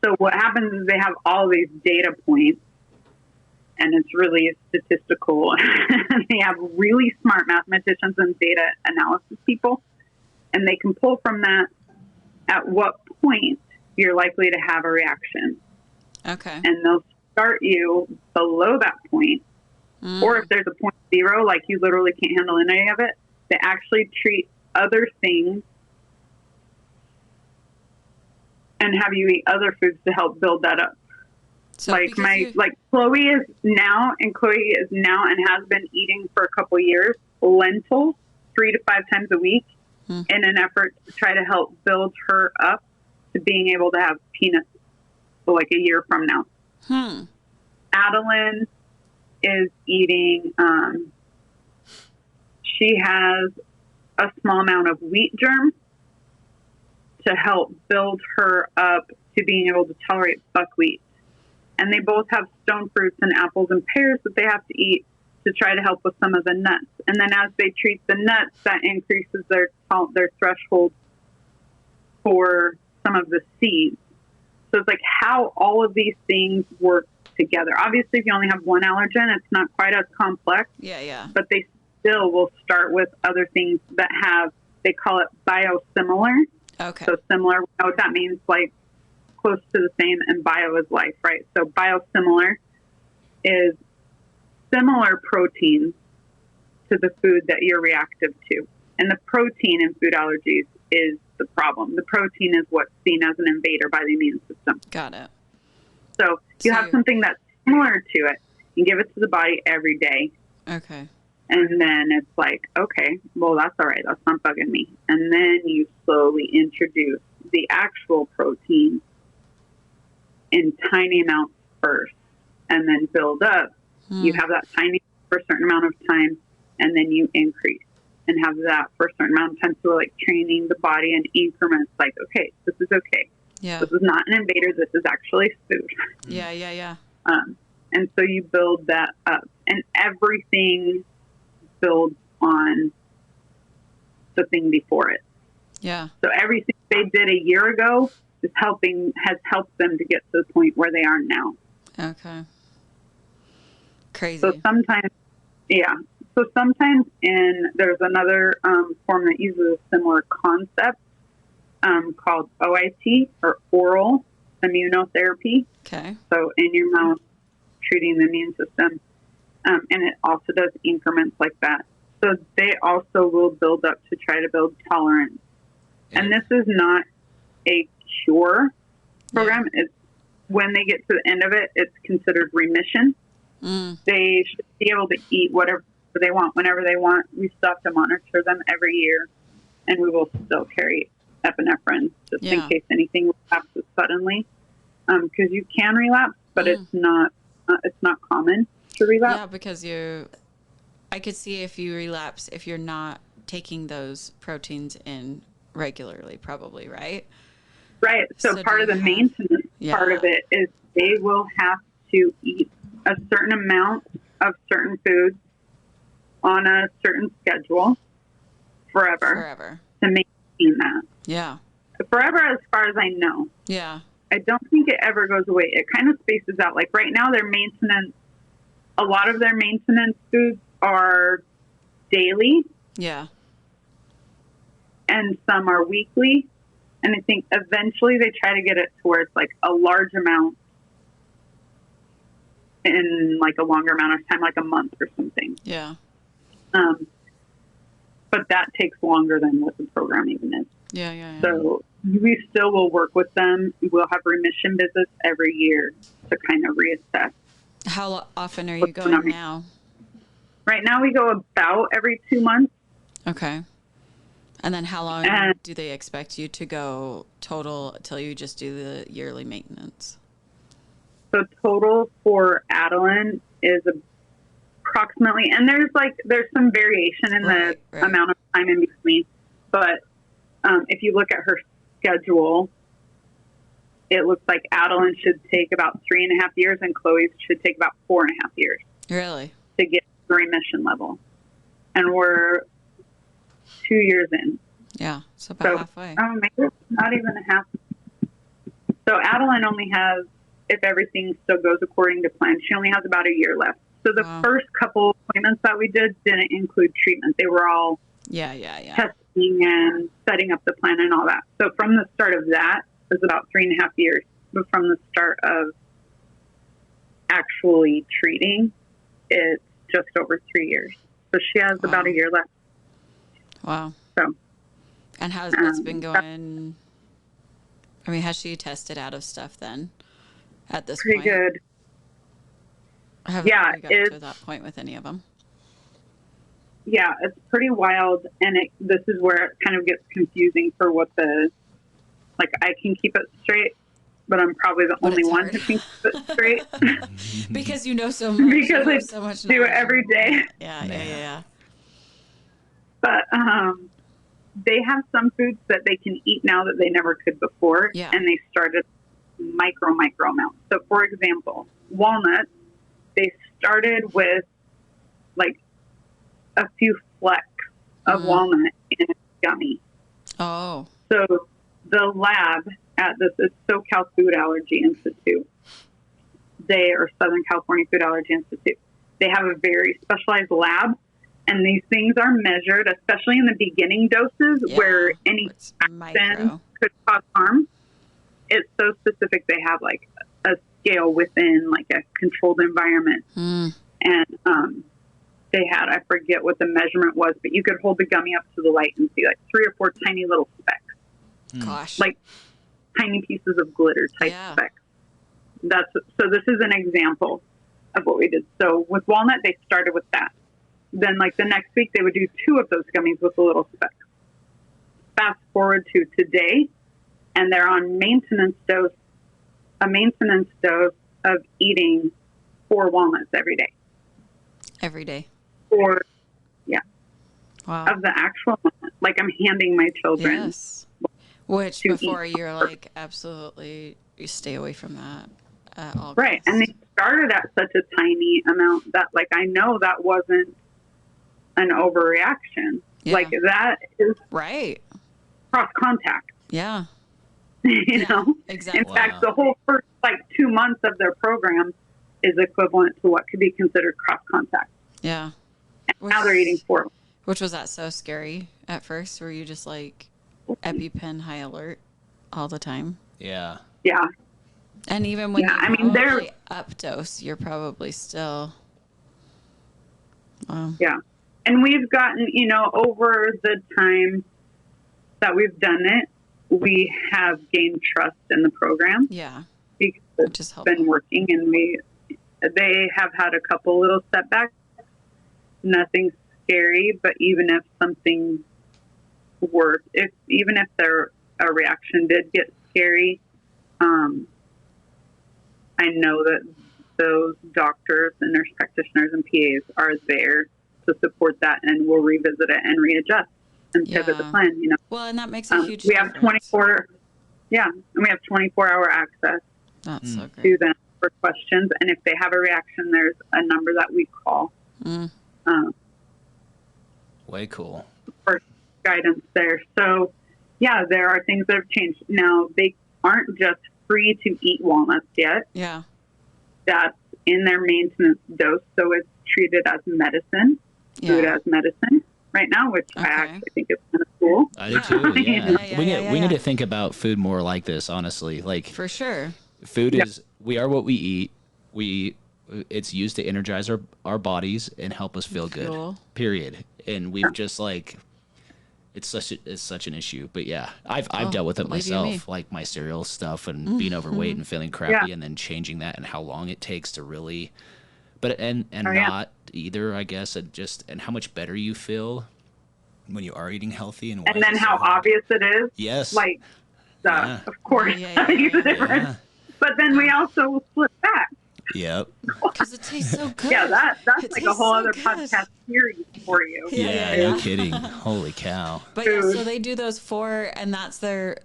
S3: So what happens is they have all these data points, and it's really statistical. They have really smart mathematicians and data analysis people, and they can pull from that at what point you're likely to have a reaction.
S1: Okay.
S3: And they'll start you below that point. Or if there's a 0, like you literally can't handle any of it, they actually treat other things and have you eat other foods to help build that up. So Chloe is now and has been eating for a couple years lentils 3 to 5 times a week in an effort to try to help build her up to being able to have peanuts for like a year from now. Adeline is eating, she has a small amount of wheat germ to help build her up to being able to tolerate buckwheat. And they both have stone fruits and apples and pears that they have to eat to try to help with some of the nuts. And then as they treat the nuts, that increases their threshold for some of the seeds. So it's like how all of these things work together. Obviously, if you only have one allergen, it's not quite as complex.
S1: Yeah.
S3: But they still will start with other things that have, they call it biosimilar.
S1: Okay.
S3: So similar, you know what that means? Like close to the same, and bio is life, right? So biosimilar is similar proteins to the food that you're reactive to. And the protein in food allergies is the problem. The protein is what's seen as an invader by the immune system.
S1: Got it.
S3: So you have something that's similar to it, you give it to the body every day.
S1: Okay.
S3: And then it's like, okay, well, that's all right. That's not bugging me. And then you slowly introduce the actual protein in tiny amounts first and then build up. You have that tiny for a certain amount of time, and then you increase and have that for a certain amount of time. So we're like training the body in increments, like, okay, this is okay.
S1: Yeah.
S3: This is not an invader. This is actually food.
S1: Yeah.
S3: And so you build that up, and everything builds on the thing before it.
S1: Yeah.
S3: So everything they did a year ago has helped them to get to the point where they are now.
S1: Okay. Crazy.
S3: So sometimes there's another form that uses a similar concept called OIT, or oral immunotherapy.
S1: Okay.
S3: So in your mouth, treating the immune system. And it also does increments like that. So they also will build up to try to build tolerance. And this is not a cure program. It's when they get to the end of it, it's considered remission. They should be able to eat whatever they want, whenever they want. We still have to monitor them every year, and we will still carry epinephrine just in case anything relapses suddenly. Because you can relapse, but it's not common to relapse.
S1: Yeah, because I could see if you relapse if you're not taking those proteins in regularly, probably, right?
S3: Right. So part of the maintenance part of it is they will have to eat a certain amount of certain foods on a certain schedule forever to maintain that.
S1: Yeah.
S3: Forever, as far as I know.
S1: Yeah.
S3: I don't think it ever goes away. It kind of spaces out. Like right now, a lot of their maintenance foods are daily.
S1: Yeah.
S3: And some are weekly. And I think eventually they try to get it to where it's like a large amount in like a longer amount of time, like a month or something.
S1: Yeah.
S3: But that takes longer than what the program even is.
S1: Yeah.
S3: So we still will work with them. We'll have remission visits every year to kind of reassess.
S1: How often are you going now?
S3: Right now we go about every 2 months.
S1: Okay. And then how long do they expect you to go total till you just do the yearly maintenance?
S3: So total for Adeline is approximately, and there's some variation in the amount of time in between. But if you look at her schedule, it looks like Adeline should take about 3.5 years, and Chloe's should take about 4.5 years.
S1: Really?
S3: To get the remission level, and we're 2 years in.
S1: Yeah, so about halfway.
S3: Maybe not even a half. So Adeline only has, if everything still goes according to plan, she only has about a year left. So the first couple appointments that we did didn't include treatment. They were all testing and setting up the plan and all that. So from the start of that, it was about 3.5 years. But from the start of actually treating, it's just over 3 years. So she has about a year left.
S1: Wow.
S3: So,
S1: and how's it's been going? I mean, has she tested out of stuff then at this point?
S3: Pretty good.
S1: I haven't really gotten to that point with any of them.
S3: Yeah, it's pretty wild. And this is where it kind of gets confusing for what I can keep it straight, but I'm probably the only one who can keep it straight.
S1: Because you know so much.
S3: Because I
S1: so much
S3: do it every day.
S1: Yeah.
S3: But they have some foods that they can eat now that they never could before.
S1: Yeah.
S3: And they started micro amounts. So, for example, walnuts, they started with like a few flecks of walnut in a gummy.
S1: Oh.
S3: So the lab at this is SoCal Food Allergy Institute. They are Southern California Food Allergy Institute. They have a very specialized lab, and these things are measured, especially in the beginning doses where any toxin could cause harm. It's so specific. They have like a scale within like a controlled environment. And they had, I forget what the measurement was, but you could hold the gummy up to the light and see like 3 or 4 tiny little specks.
S1: Gosh.
S3: Like tiny pieces of glitter type specks. So this is an example of what we did. So with walnut, they started with that. Then like the next week, they would do 2 of those gummies with a little speck. Fast forward to today, and they're on a maintenance dose of eating 4 walnuts every day.
S1: Every day.
S3: Or,
S1: wow.
S3: Of the actual walnut. Like I'm handing my children.
S1: Yes. Which before you're like, absolutely, you stay away from that at all.
S3: Right.
S1: costs.
S3: And they started at such a tiny amount that like, I know that wasn't an overreaction.
S1: Yeah.
S3: Like that is
S1: right.
S3: cross contact.
S1: Yeah.
S3: You know?
S1: Exactly.
S3: In fact, the whole first like 2 months of their program is equivalent to what could be considered cross contact.
S1: Yeah.
S3: And now they're eating 4.
S1: Which was that so scary at first? Were you just like EpiPen high alert all the time?
S2: Yeah.
S3: Yeah.
S1: And even when they're up dose, you're probably still. Wow.
S3: Yeah. And we've gotten, over the time that we've done it, we have gained trust in the program.
S1: Yeah.
S3: Because it's been working, and they have had a couple little setbacks. Nothing scary, but even if something worse, even if a reaction did get scary, I know that those doctors and nurse practitioners and PAs are there to support that, and we'll revisit it and readjust and pivot the plan.
S1: Well, and that makes a huge.
S3: We have 24. Yeah, and we have 24-hour access.
S1: That's so great.
S3: To them for questions, and if they have a reaction, there's a number that we call.
S2: Way cool.
S3: For guidance there. So, yeah, there are things that have changed. Now, they aren't just free to eat walnuts yet.
S1: Yeah.
S3: That's in their maintenance dose, so it's treated as medicine, food as medicine right now, which I actually think is kind of cool.
S2: I do too, yeah. We need to think about food more like this, honestly. Like,
S1: for sure.
S2: Food is, we are what we eat. It's used to energize our bodies and help us feel good, period. And we've just like, it's such an issue. But yeah, I've dealt with it myself, like my cereal stuff and being overweight and feeling crappy and then changing that, and how long it takes to really, not either, I guess, and how much better you feel when you are eating healthy, and
S3: then how obvious it is.
S2: Yes.
S3: Like, of course, the difference. But then we also flip back.
S2: Yep.
S1: Because it tastes so good.
S3: Yeah, that's like a whole other podcast series for you.
S2: Yeah, no kidding. Holy cow.
S1: But yeah, so they do those 4, and that's their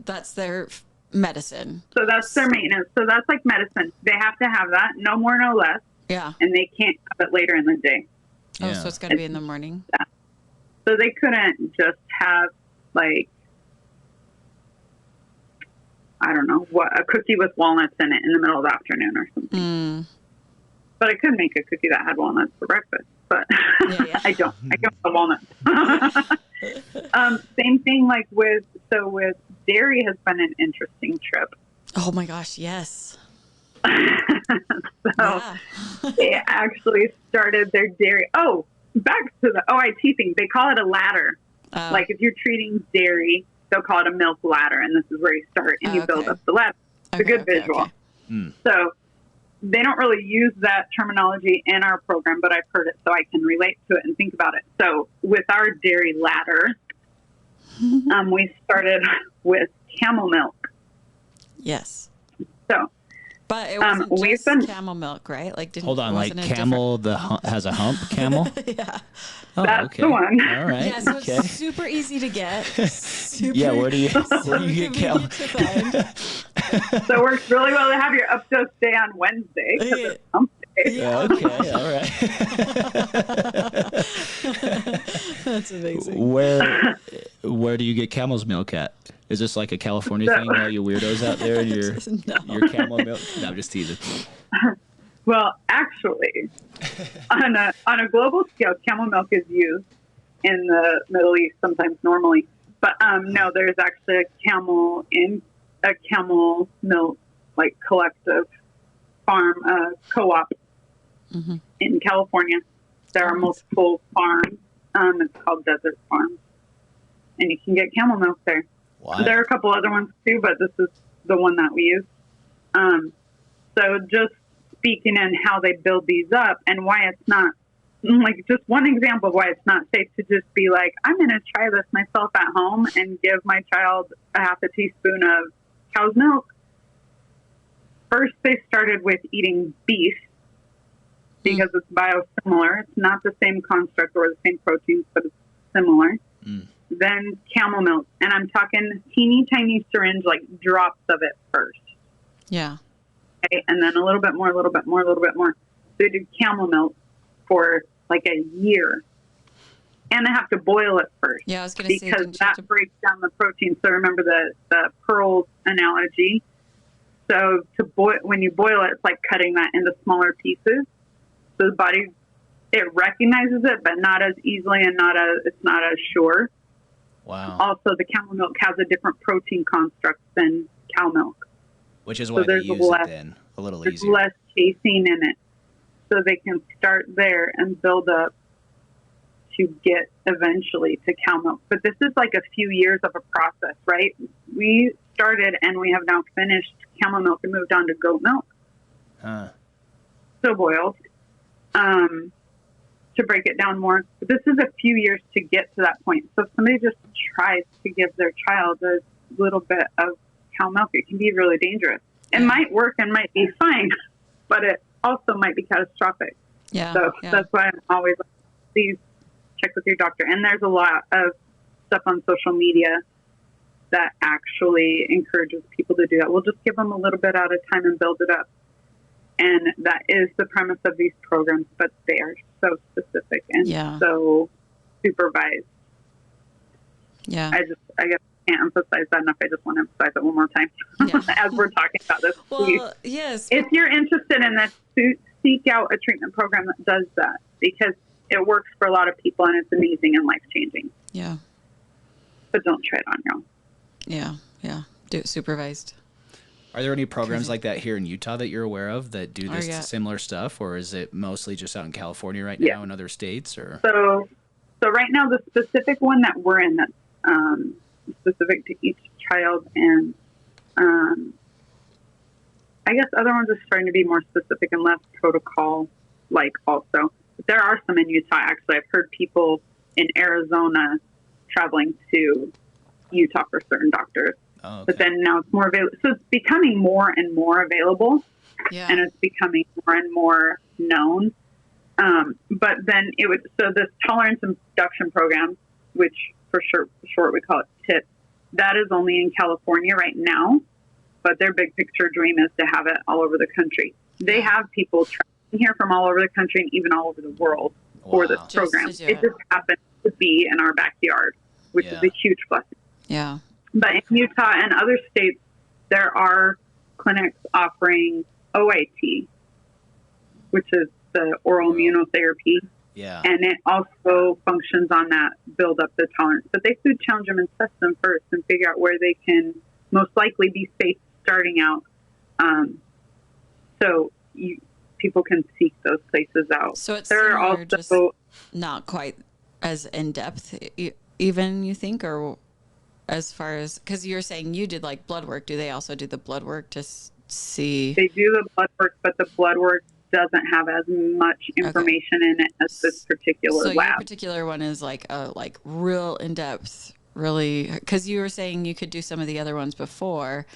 S1: medicine.
S3: So that's their maintenance. So that's like medicine. They have to have that, no more, no less.
S1: Yeah.
S3: And they can't have it later in the day.
S1: Oh, so it's got to be in the morning.
S3: Yeah. So they couldn't just have like, I don't know, a cookie with walnuts in it in the middle of the afternoon or something. But I could make a cookie that had walnuts for breakfast, but I don't. I don't have walnuts. Same thing like with dairy has been an interesting trip.
S1: Oh my gosh, yes.
S3: They actually started their dairy. Oh, back to the OIT thing. They call it a ladder. Like if you're treating dairy, they'll call it a milk ladder, and this is where you start and you build up the ladder. It's a good visual. So they don't really use that terminology in our program, but I've heard it, so I can relate to it and think about it. So with our dairy ladder, we started with camel milk.
S1: Yes.
S3: So,
S1: but it wasn't just camel milk, right? Like,
S2: hold on, like camel has a hump camel?
S1: Yeah.
S2: Oh,
S3: that's the one.
S2: All right.
S1: Yeah, so it's super easy to get.
S2: Where do you get camel?
S3: So it works really well to have your up-dose day on Wednesday because it's hump day.
S2: Yeah, okay, all right.
S1: That's amazing.
S2: Where do you get camel's milk at? Is this like a California thing, all you weirdos out there, and your camel milk? No, I'm just teasing.
S3: Well, actually, on a global scale, camel milk is used in the Middle East sometimes normally. But no, there's actually a camel milk like collective farm co-op in California. There are multiple farms. It's called Desert Farms, and you can get camel milk there.
S2: Wow.
S3: There are a couple other ones too, but this is the one that we use. So just speaking in how they build these up and why it's not, like, just one example of why it's not safe to just be like, I'm going to try this myself at home and give my child a half a teaspoon of cow's milk. First, they started with eating beef because it's biosimilar. It's not the same construct or the same proteins, but it's similar. Then camel milk. And I'm talking teeny tiny syringe, like drops of it first.
S1: Yeah.
S3: Okay? And then a little bit more, a little bit more, a little bit more. So they did camel milk for like a year. And they have to boil it first.
S1: Yeah, I was going to say.
S3: Because that breaks down the protein. So remember the pearls analogy. So when you boil it, it's like cutting that into smaller pieces. So the body, it recognizes it, but not as easily and it's not as sure.
S2: Wow.
S3: Also, the camel milk has a different protein construct than cow milk.
S2: Which is why they use it then a little easier.
S3: There's less casein in it. So they can start there and build up to get eventually to cow milk. But this is like a few years of a process, right? We started and we have now finished camel milk and moved on to goat milk. Still boiled. To break it down more. But this is a few years to get to that point. So if somebody just tries to give their child a little bit of cow milk, it can be really dangerous. It might work and might be fine, but it also might be catastrophic.
S1: Yeah.
S3: So that's why I'm always like, please check with your doctor. And there's a lot of stuff on social media that actually encourages people to do that. We'll just give them a little bit at a time and build it up. And that is the premise of these programs, but they are so specific and so supervised.
S1: Yeah.
S3: I guess I can't emphasize that enough. I just want to emphasize it one more time as we're talking about this.
S1: Well,
S3: please.
S1: yes.
S3: If you're interested in this, seek out a treatment program that does that because it works for a lot of people and it's amazing and life-changing.
S1: Yeah.
S3: But don't try it on your own.
S1: Yeah. Yeah. Do it supervised.
S2: Are there any programs like that here in Utah that you're aware of that do this similar stuff, or is it mostly just out in California right now in other states? Or
S3: so right now the specific one that we're in that's specific to each child, and I guess other ones are starting to be more specific and less protocol like also. But there are some in Utah actually. I've heard people in Arizona traveling to Utah for certain doctors.
S2: Oh, okay.
S3: But then now it's more available. So it's becoming more and more available, and it's becoming more and more known. But then this tolerance induction program, which for short we call it TIP, that is only in California right now. But their big picture dream is to have it all over the country. They have people traveling here from all over the country and even all over the world for this program. It just happens to be in our backyard, which is a huge blessing.
S1: Yeah.
S3: But in Utah and other states, there are clinics offering OIT, which is the oral immunotherapy.
S2: Yeah.
S3: And it also functions on that, build up the tolerance. But they food challenge them and test them first and figure out where they can most likely be safe starting out. So people can seek those places out.
S1: So it's
S3: there are also
S1: just not quite as in-depth, even, you think, or... As far as, because you're saying you did like blood work, do they also do the blood work to see?
S3: They do the blood work, but the blood work doesn't have as much information in it as this particular lab.
S1: So your particular one is like a real in-depth, really, because you were saying you could do some of the other ones before,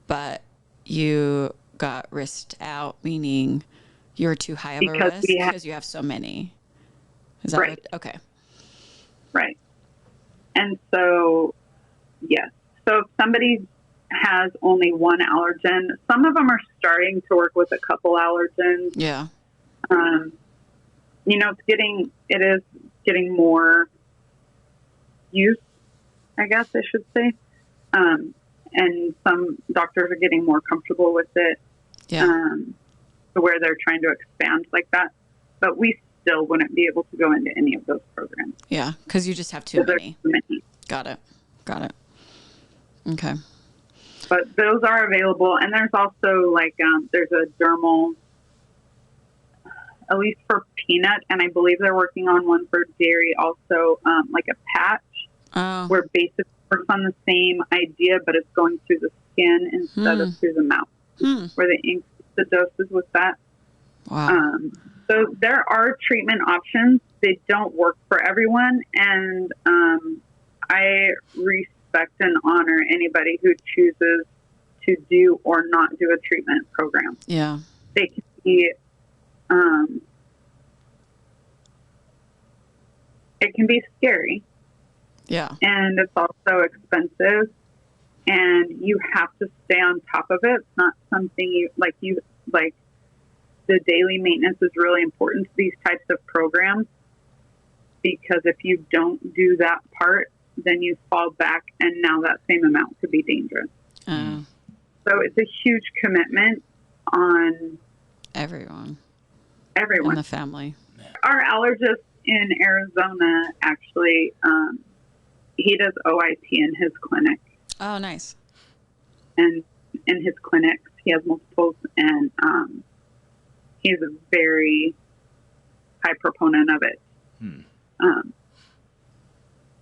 S1: but you got risked out, meaning you were too high of a risk because you have so many. Is that right? Okay.
S3: Right. And so... Yes. So if somebody has only one allergen. Some of them are starting to work with a couple allergens.
S1: Yeah.
S3: You know, it is getting more use, I guess I should say. And some doctors are getting more comfortable with it.
S1: Yeah.
S3: To where they're trying to expand like that. But we still wouldn't be able to go into any of those programs.
S1: Yeah, because you just have too many.
S3: Too many.
S1: Got it. Okay.
S3: But those are available. And there's also like, there's a dermal, at least for peanut, and I believe they're working on one for dairy also, like a patch where basically works on the same idea, but it's going through the skin instead of through the mouth, where they increase the doses with that.
S1: Wow.
S3: So there are treatment options. They don't work for everyone, and I respect and honor anybody who chooses to do or not do a treatment program.
S1: Yeah.
S3: They can be, it can be scary.
S1: Yeah.
S3: And it's also expensive, and you have to stay on top of it. It's not something the daily maintenance is really important to these types of programs, because if you don't do that part, then you fall back, and now that same amount could be dangerous. So it's a huge commitment on
S1: everyone
S3: in
S1: the family.
S3: Our allergist in Arizona, actually, he does OIT in his clinic.
S1: Oh, nice.
S3: And in his clinics, he has multiples, and he's a very high proponent of it.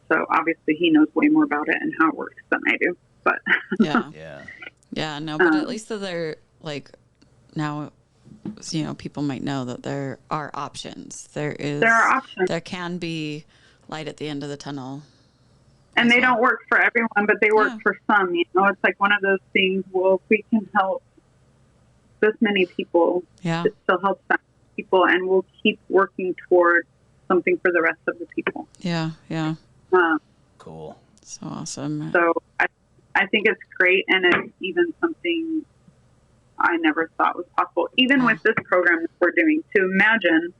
S3: So obviously he knows way more about it and how it works than I do. But
S1: yeah, no, but at least that they're like now, you know, people might know that there are options. There are options. There can be light at the end of the tunnel.
S3: And they don't work for everyone, but they work for some. You know, it's like one of those things. Well, if we can help this many people, it still helps that people, and we'll keep working toward something for the rest of the people.
S1: Yeah.
S2: Cool.
S1: So awesome.
S3: So I think it's great, and it's even something I never thought was possible. Even with this program that we're doing, to imagine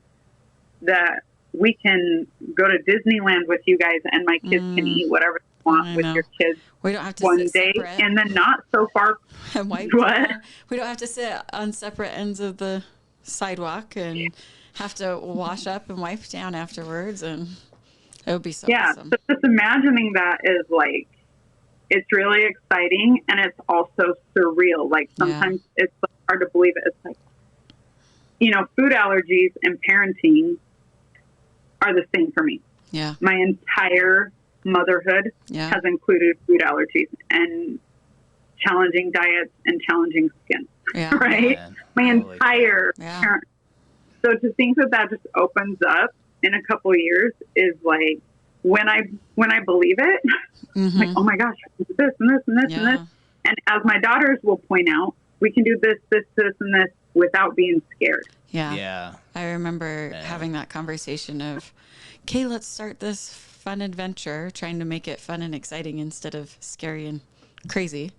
S3: that we can go to Disneyland with you guys, and my kids can eat whatever they want with your kids.
S1: We don't have to
S3: one
S1: sit
S3: day,
S1: separate.
S3: and then not so far.
S1: And wipe
S3: what?
S1: down. We don't have to sit on separate ends of the sidewalk and have to wash up and wipe down afterwards, and it would be so awesome.
S3: So just imagining that is like, it's really exciting, and it's also surreal. Like sometimes it's hard to believe it. It's like, you know, food allergies and parenting are the same for me.
S1: Yeah.
S3: My entire motherhood has included food allergies and challenging diets and challenging skin.
S1: Yeah.
S3: Right?
S2: Man.
S3: My entire parent. So to think that just opens up in a couple of years is like, when I believe it, like, oh my gosh, I can do this and this and this and this. And as my daughters will point out, we can do this, this, this, and this without being scared.
S1: Yeah. I remember having that conversation of, okay, let's start this fun adventure, trying to make it fun and exciting instead of scary and crazy.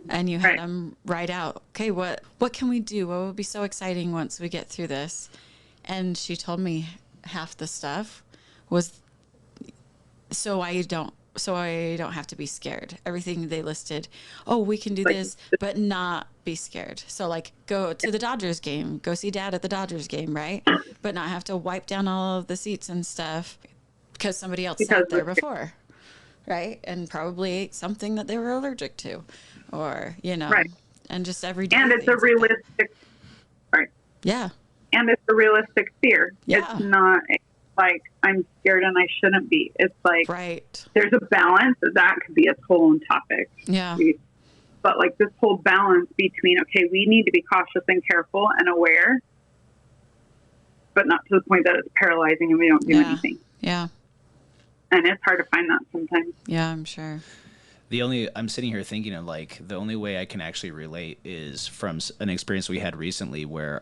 S1: And you had them write out, okay, what can we do? What would be so exciting once we get through this? And she told me half the stuff was so I don't have to be scared. Everything they listed, we can do this, but not be scared. So like, go to the Dodgers game, go see Dad at the Dodgers game, right? But not have to wipe down all of the seats and stuff because somebody else sat there before, right? And probably ate something that they were allergic to, or and just every day.
S3: And it's a realistic,
S1: Yeah.
S3: And it's a realistic fear.
S1: Yeah.
S3: It's not like I'm scared and I shouldn't be. It's like there's a balance. That could be a whole own topic.
S1: Yeah.
S3: But like this whole balance between, okay, we need to be cautious and careful and aware, but not to the point that it's paralyzing and we don't do anything.
S1: Yeah.
S3: And it's hard to find that sometimes.
S1: Yeah, I'm sure.
S2: I'm sitting here thinking of like, the only way I can actually relate is from an experience we had recently where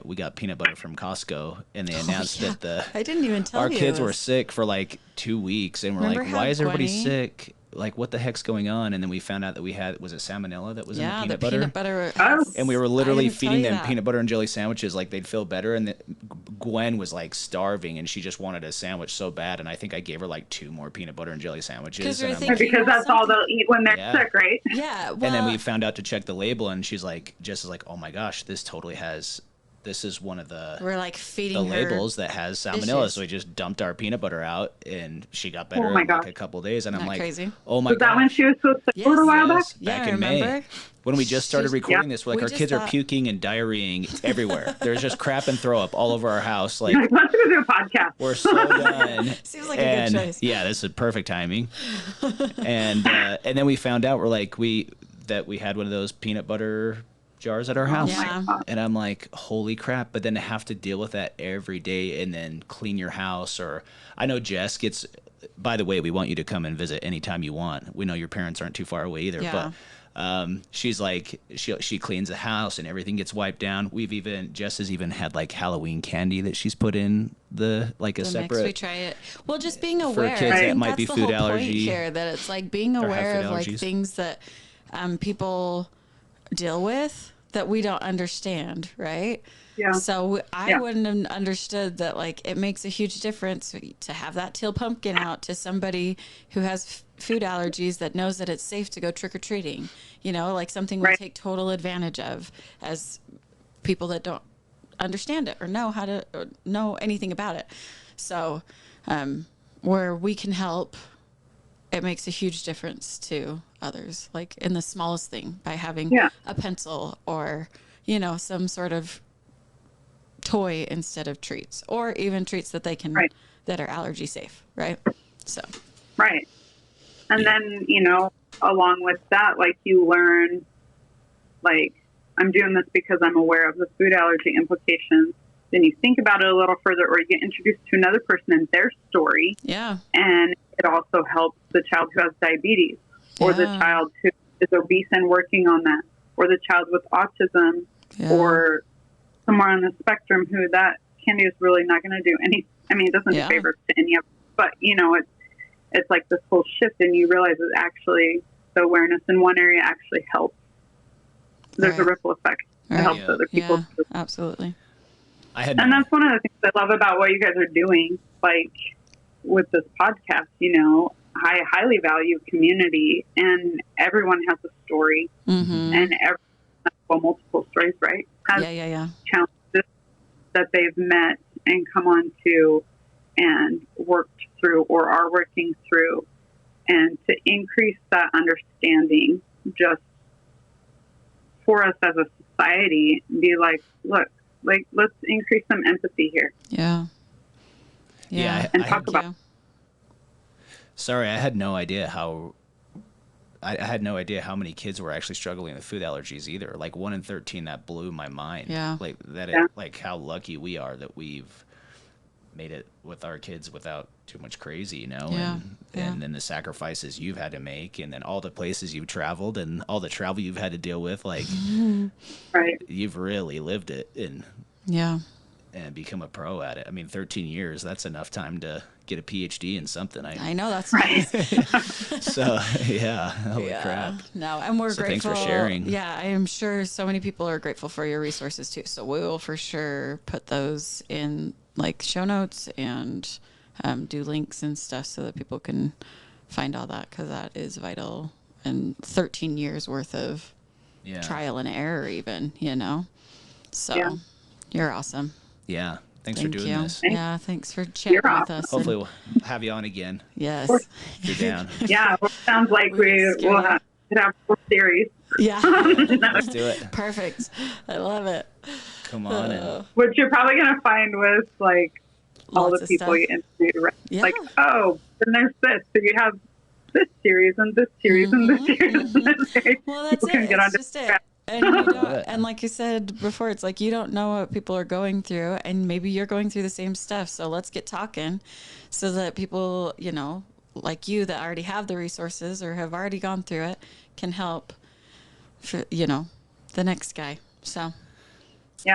S2: we got peanut butter from Costco, and they announced that
S1: I didn't even tell
S2: our
S1: you
S2: kids were sick for like 2 weeks, and we're like, why is everybody sick? like, what the heck's going on? And then we found out that was it salmonella that was in the peanut butter?
S1: Peanut butter.
S2: And we were literally feeding them
S1: that.
S2: peanut butter and jelly sandwiches like they'd feel better. And Gwen was like starving and she just wanted a sandwich so bad. And I think I gave her like 2 more peanut butter and jelly sandwiches. And
S3: because that's all they'll eat when they're sick, right?
S1: Yeah. Well,
S2: and then we found out to check the label, and she's like, Jess is like, oh my gosh, this is one of the
S1: we're like feeding
S2: the labels that has salmonella.
S1: issues.
S2: So we just dumped our peanut butter out, and she got better in like a couple of days. And I'm like,
S1: crazy?
S2: oh my god,
S3: was that when she was so sick for a while back?
S2: Back in May. When we just started recording this, we're like, our kids are puking and diarrheaing everywhere. There's just crap and throw up all over our house. Like,
S3: let's go do a podcast.
S2: We're so done.
S1: Seems like a good choice.
S2: Yeah, this is perfect timing. And then we found out that we had one of those peanut butter jars at our house.
S1: Yeah.
S2: And I'm like, holy crap. But then to have to deal with that every day and then clean your house. Or I know Jess gets, by the way, we want you to come and visit anytime you want. We know your parents aren't too far away either.
S1: Yeah.
S2: But she's like, she cleans the house and everything gets wiped down. Jess has even had like Halloween candy that she's put in the separate.
S1: Mix, we try it. Well, just being aware.
S2: For kids that might be
S1: that's
S2: food
S1: the whole
S2: allergy.
S1: Point here, that it's like being aware of like things that people deal with that we don't understand, right?
S3: Yeah.
S1: So I wouldn't have understood that like it makes a huge difference to have that teal pumpkin out to somebody who has food allergies that knows that it's safe to go trick-or-treating, like something we take total advantage of as people that don't understand it or know how to or know anything about it. So where we can help, it makes a huge difference to others, like in the smallest thing, by having a pencil or, some sort of toy instead of treats, or even treats that they can, that are allergy safe. Right. So.
S3: Right. And then, along with that, like you learn, like, I'm doing this because I'm aware of the food allergy implications. Then you think about it a little further, or you get introduced to another person and their story.
S1: Yeah.
S3: And it also helps the child who has diabetes, or the child who is obese and working on that, or the child with autism, or somewhere on the spectrum who that candy is really not going to do any. I mean, it doesn't do favors to any of us, but it's like this whole shift, and you realize that actually the awareness in one area actually helps. There's a ripple effect that helps other people.
S1: Yeah, absolutely.
S3: And that's one of the things I love about what you guys are doing, like with this podcast. I highly value community, and everyone has a story, and everyone has multiple stories, right? Has challenges that they've met and come on to and worked through or are working through, and to increase that understanding just for us as a society, be like, look, like, let's increase some empathy here.
S1: Yeah.
S3: And talk about.
S2: Sorry, I had no idea how. I had no idea how many kids were actually struggling with food allergies either. Like 1 in 13, that blew my mind.
S1: Yeah.
S2: Like that. Like how lucky we are that we've made it with our kids without too much crazy,
S1: Yeah.
S2: And then the sacrifices you've had to make, and then all the places you've traveled, and all the travel you've had to deal with. Like, you've really lived it, and become a pro at it. I mean, 13 years, that's enough time to get a PhD in something. I
S1: know, that's right.
S2: So, holy crap.
S1: No, and we're grateful.
S2: Thanks for sharing.
S1: Yeah, I am sure so many people are grateful for your resources too. So we will for sure put those in like show notes and do links and stuff so that people can find all that, because that is vital. And 13 years worth of trial and error even, So you're awesome.
S2: Yeah. Thanks for doing this.
S1: Yeah, thanks for chatting with us.
S2: Hopefully we'll have you on again.
S1: Yes.
S2: If you're down.
S3: Yeah, well, sounds like we'll have a full series.
S1: Yeah.
S2: Let's do it.
S1: Perfect. I love it.
S2: Come on in.
S3: Which you're probably going to find with, like, all
S1: Lots
S3: the
S1: of
S3: people
S1: stuff.
S3: you interviewed. Right?
S1: Yeah.
S3: Like, oh, then there's this. So you have this series and this series and this series and this series.
S1: Well, that's
S3: People can
S1: it.
S3: get
S1: It's
S3: onto
S1: just it. And, and like you said before, it's like you don't know what people are going through, and maybe you're going through the same stuff. So let's get talking so that people, like you that already have the resources or have already gone through it can help for, the next guy. So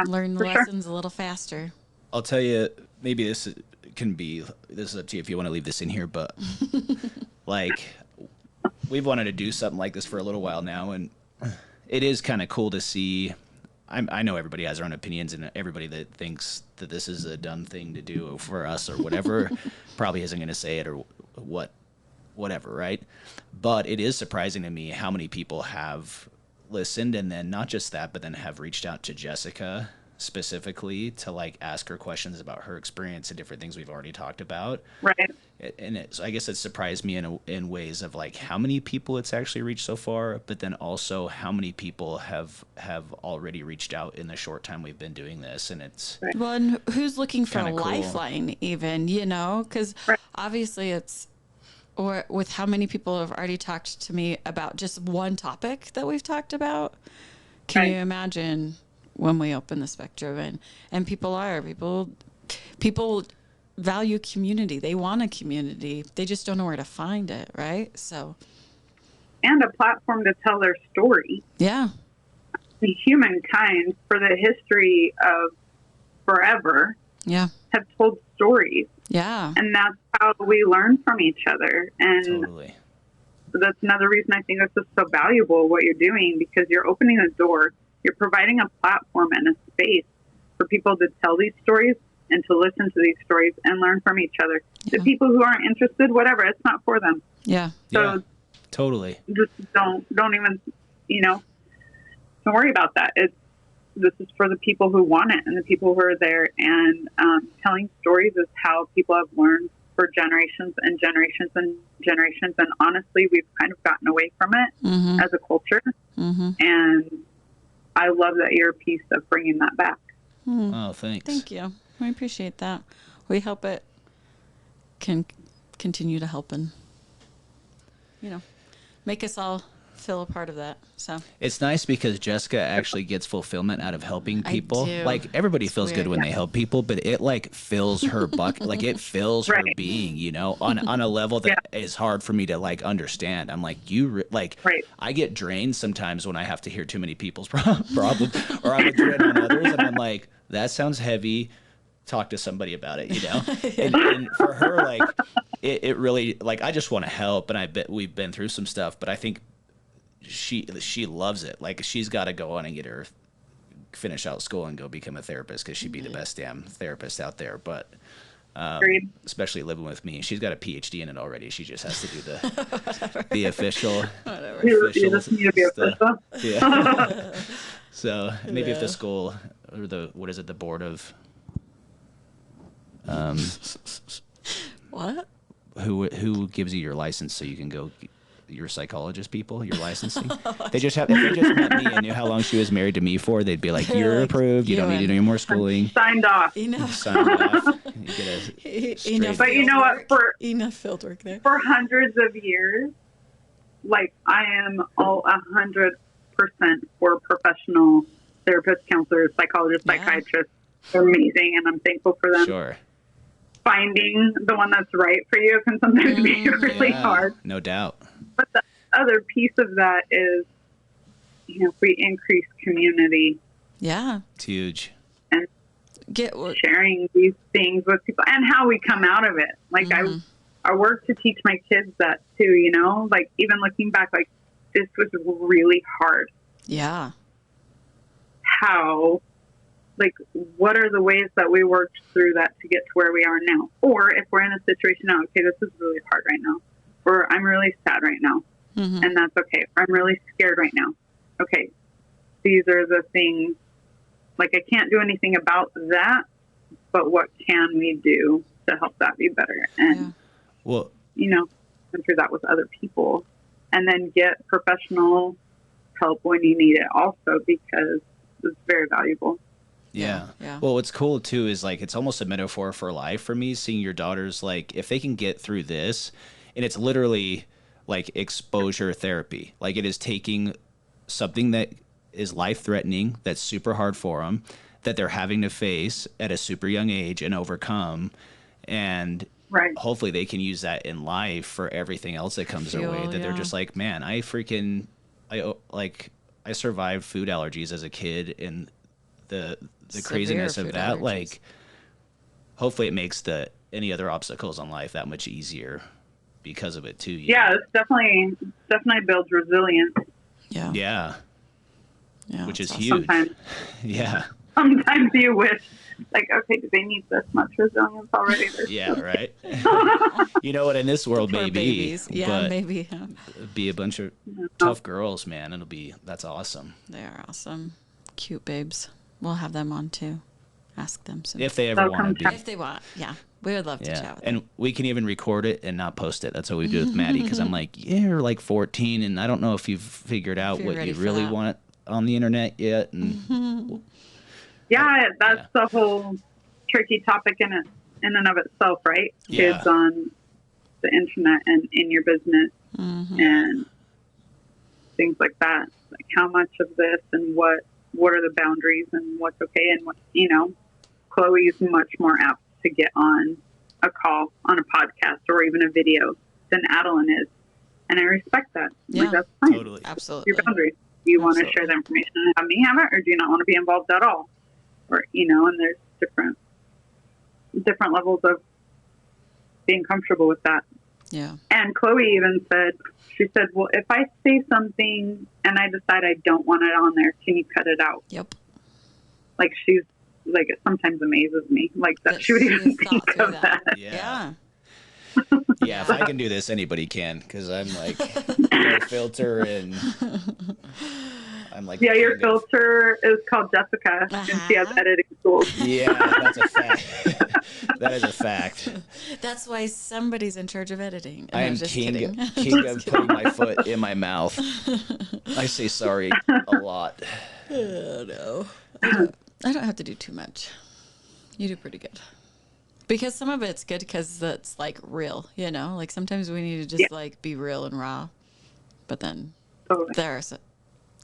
S1: learn the lessons a little faster.
S2: I'll tell you, maybe this is up to you if you want to leave this in here, but like we've wanted to do something like this for a little while now, and it is kind of cool to see. I know everybody has their own opinions, and everybody that thinks that this is a dumb thing to do for us or whatever probably isn't going to say it or whatever, right? But it is surprising to me how many people have listened, and then not just that, but then have reached out to Jessica specifically to like ask her questions about her experience and different things we've already talked about.
S3: Right.
S2: And I guess it surprised me in ways of like how many people it's actually reached so far, but then also how many people have already reached out in the short time we've been doing this. And it's
S3: Right.
S1: Well, and who's looking for a
S2: Kinda cool.
S1: lifeline even, you know, because
S3: Right.
S1: obviously it's, or with how many people have already talked to me about just one topic that we've talked about. Can you
S3: Right.
S1: imagine when we open the spectrum and people value community. They want a community. They just don't know where to find it. Right. So.
S3: And a platform to tell their story.
S1: Yeah.
S3: Humankind, for the history of forever,
S1: Yeah.
S3: have told stories.
S1: Yeah.
S3: And that's how we learn from each other. And
S2: totally.
S3: that's another reason I think this is so valuable, what you're doing, because you're opening a door. You're providing a platform and a space for people to tell these stories and to listen to these stories and learn from each other.
S1: Yeah.
S3: The people who aren't interested, whatever, it's not for them.
S1: Yeah.
S3: So
S2: Yeah, totally.
S3: just don't even, don't worry about that. This is for the people who want it and the people who are there. And telling stories is how people have learned for generations and generations and generations. And honestly, we've kind of gotten away from it as a culture.
S1: Mm-hmm.
S3: And I love that you're a piece of bringing that back.
S2: Oh, thanks.
S1: Thank you. I appreciate that. We hope it can continue to help and, make us all feel a part of that. So
S2: It's nice because Jessica actually gets fulfillment out of helping people.
S1: do.
S2: Like everybody
S1: It's
S2: feels
S1: weird.
S2: good when they help people, but it like fills her bucket, like it fills her
S3: Right.
S2: being, on a level that is hard for me to like understand. I'm like,
S3: Right.
S2: I get drained sometimes when I have to hear too many people's problems, or I would drain on others, and I'm like, that sounds heavy. Talk to somebody about it, and for her, like, it really, like, I just want to help, and I bet we've been through some stuff, but I think she loves it. Like, she's got to go on and finish out school and go become a therapist because she'd be the best damn therapist out there. But
S3: Agreed.
S2: especially living with me, she's got a PhD in it already. She just has to do the official.
S3: You just need to be
S2: stuff.
S3: official.
S2: Yeah. So maybe if the school or the board of
S1: what?
S2: who gives you your license so you can go. Your psychologist people, your licensing. If they just met me and knew how long she was married to me for, they'd be like, "You're approved. You don't need to do any more schooling."
S3: Signed off.
S2: Signed off. You get
S1: Enough.
S3: But you know what?
S1: Enough field work there.
S3: For hundreds of years, like, I am all 100% for professional therapists, counselors, psychologists,
S1: Yeah.
S3: psychiatrists. They're amazing, and I'm thankful for them.
S2: Sure.
S3: Finding the one that's right for you can sometimes be really
S2: Yeah,
S3: hard.
S2: no doubt.
S3: But the other piece of that is, if we increase community
S1: Yeah.
S2: It's huge.
S3: and
S1: Get
S3: sharing these things with people and how we come out of it. Like, I work to teach my kids that too, like, even looking back, like, this was really hard.
S1: Yeah.
S3: How, like, what are the ways that we worked through that to get to where we are now? Or if we're in a situation now, okay, this is really hard right now, or I'm really sad right now, and that's okay. Or I'm really scared right now. Okay, these are the things, like, I can't do anything about that, but what can we do to help that be better? And,
S2: Well,
S3: go through that with other people, and then get professional help when you need it also, because it's very valuable.
S2: yeah.
S1: Yeah.
S2: Well, what's cool too is, like, it's almost a metaphor for life for me, seeing your daughters, like, if they can get through this, and it's literally like exposure therapy. Like, it is taking something that is life threatening, that's super hard for them, that they're having to face at a super young age and overcome. And
S3: Right.
S2: hopefully they can use that in life for everything else that comes their way, that they're just like, man, I survived food allergies as a kid, and the craziness of
S1: food
S2: that,
S1: allergies.
S2: like, hopefully it makes any other obstacles in life that much easier. because of it too.
S3: Yeah, it's definitely builds resilience.
S2: Yeah. Which is
S1: awesome.
S2: huge.
S3: Sometimes.
S2: Yeah.
S3: Sometimes you wish, like, okay, do they need this much resilience already?
S2: Yeah, right. You know what? In this world,
S1: Poor
S2: maybe.
S1: babies. Yeah,
S2: but
S1: maybe. Yeah.
S2: be a bunch of tough girls, man. That's awesome.
S1: They are awesome. Cute babes. We'll have them on too. Ask them soon.
S2: If they ever want to be.
S1: If they want, yeah. We would love to chat with them.
S2: And we can even record it and not post it. That's what we do with Maddie, because I'm like, you're like 14, and I don't know if you've figured out what you really want on the internet yet. And
S3: yeah, that's the whole tricky topic in and of itself, right?
S2: Yeah.
S3: Kids on the internet and in your business and things like that. Like how much of this and what are the boundaries and what's okay and what, Chloe's much more apt to get on a call, on a podcast, or even a video than Adeline is. And I respect that.
S1: Yeah,
S3: like, that's fine.
S2: Totally.
S1: Absolutely.
S3: Your boundaries. Do you want to share the information and have me have it, or do you not want to be involved at all? Or, and there's different levels of being comfortable with that.
S1: Yeah.
S3: And Chloe even said, well, if I say something and I decide I don't want it on there, can you cut it out?
S1: Yep.
S3: Like, she's, like, it sometimes amazes me, like, that she would even think of that.
S2: Yeah. Yeah, if I can do this, anybody can, because I'm like, no filter, and I'm like...
S3: Yeah, your filter is called Jessica, and she has editing tools.
S2: Yeah, that's a fact. That is a fact.
S1: That's why somebody's in charge of editing.
S2: I am
S1: just
S2: king
S1: kidding.
S2: of putting my foot in my mouth. I say sorry a lot.
S1: Oh, no. I don't have to do too much. You do pretty good. Because some of it's good because that's like real, like sometimes we need to just like be real and raw, but then there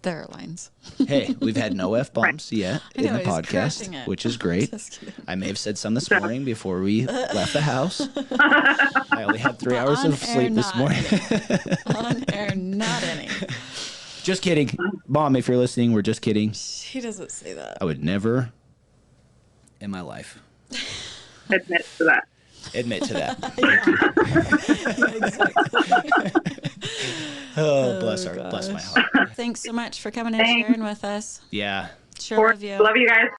S1: are lines.
S2: Hey, we've had no F-bombs yet in the podcast, which is great. I may have said some this morning before we left the house. I only had 3 hours of sleep this morning.
S1: On air, not any.
S2: Just kidding. Mom, if you're listening, we're just kidding.
S1: She doesn't say that.
S2: I would never in my life
S3: admit to that.
S2: Thank you. Bless my heart.
S1: Thanks so much for coming and sharing with us.
S2: Yeah.
S1: Sure love you.
S3: Love you guys.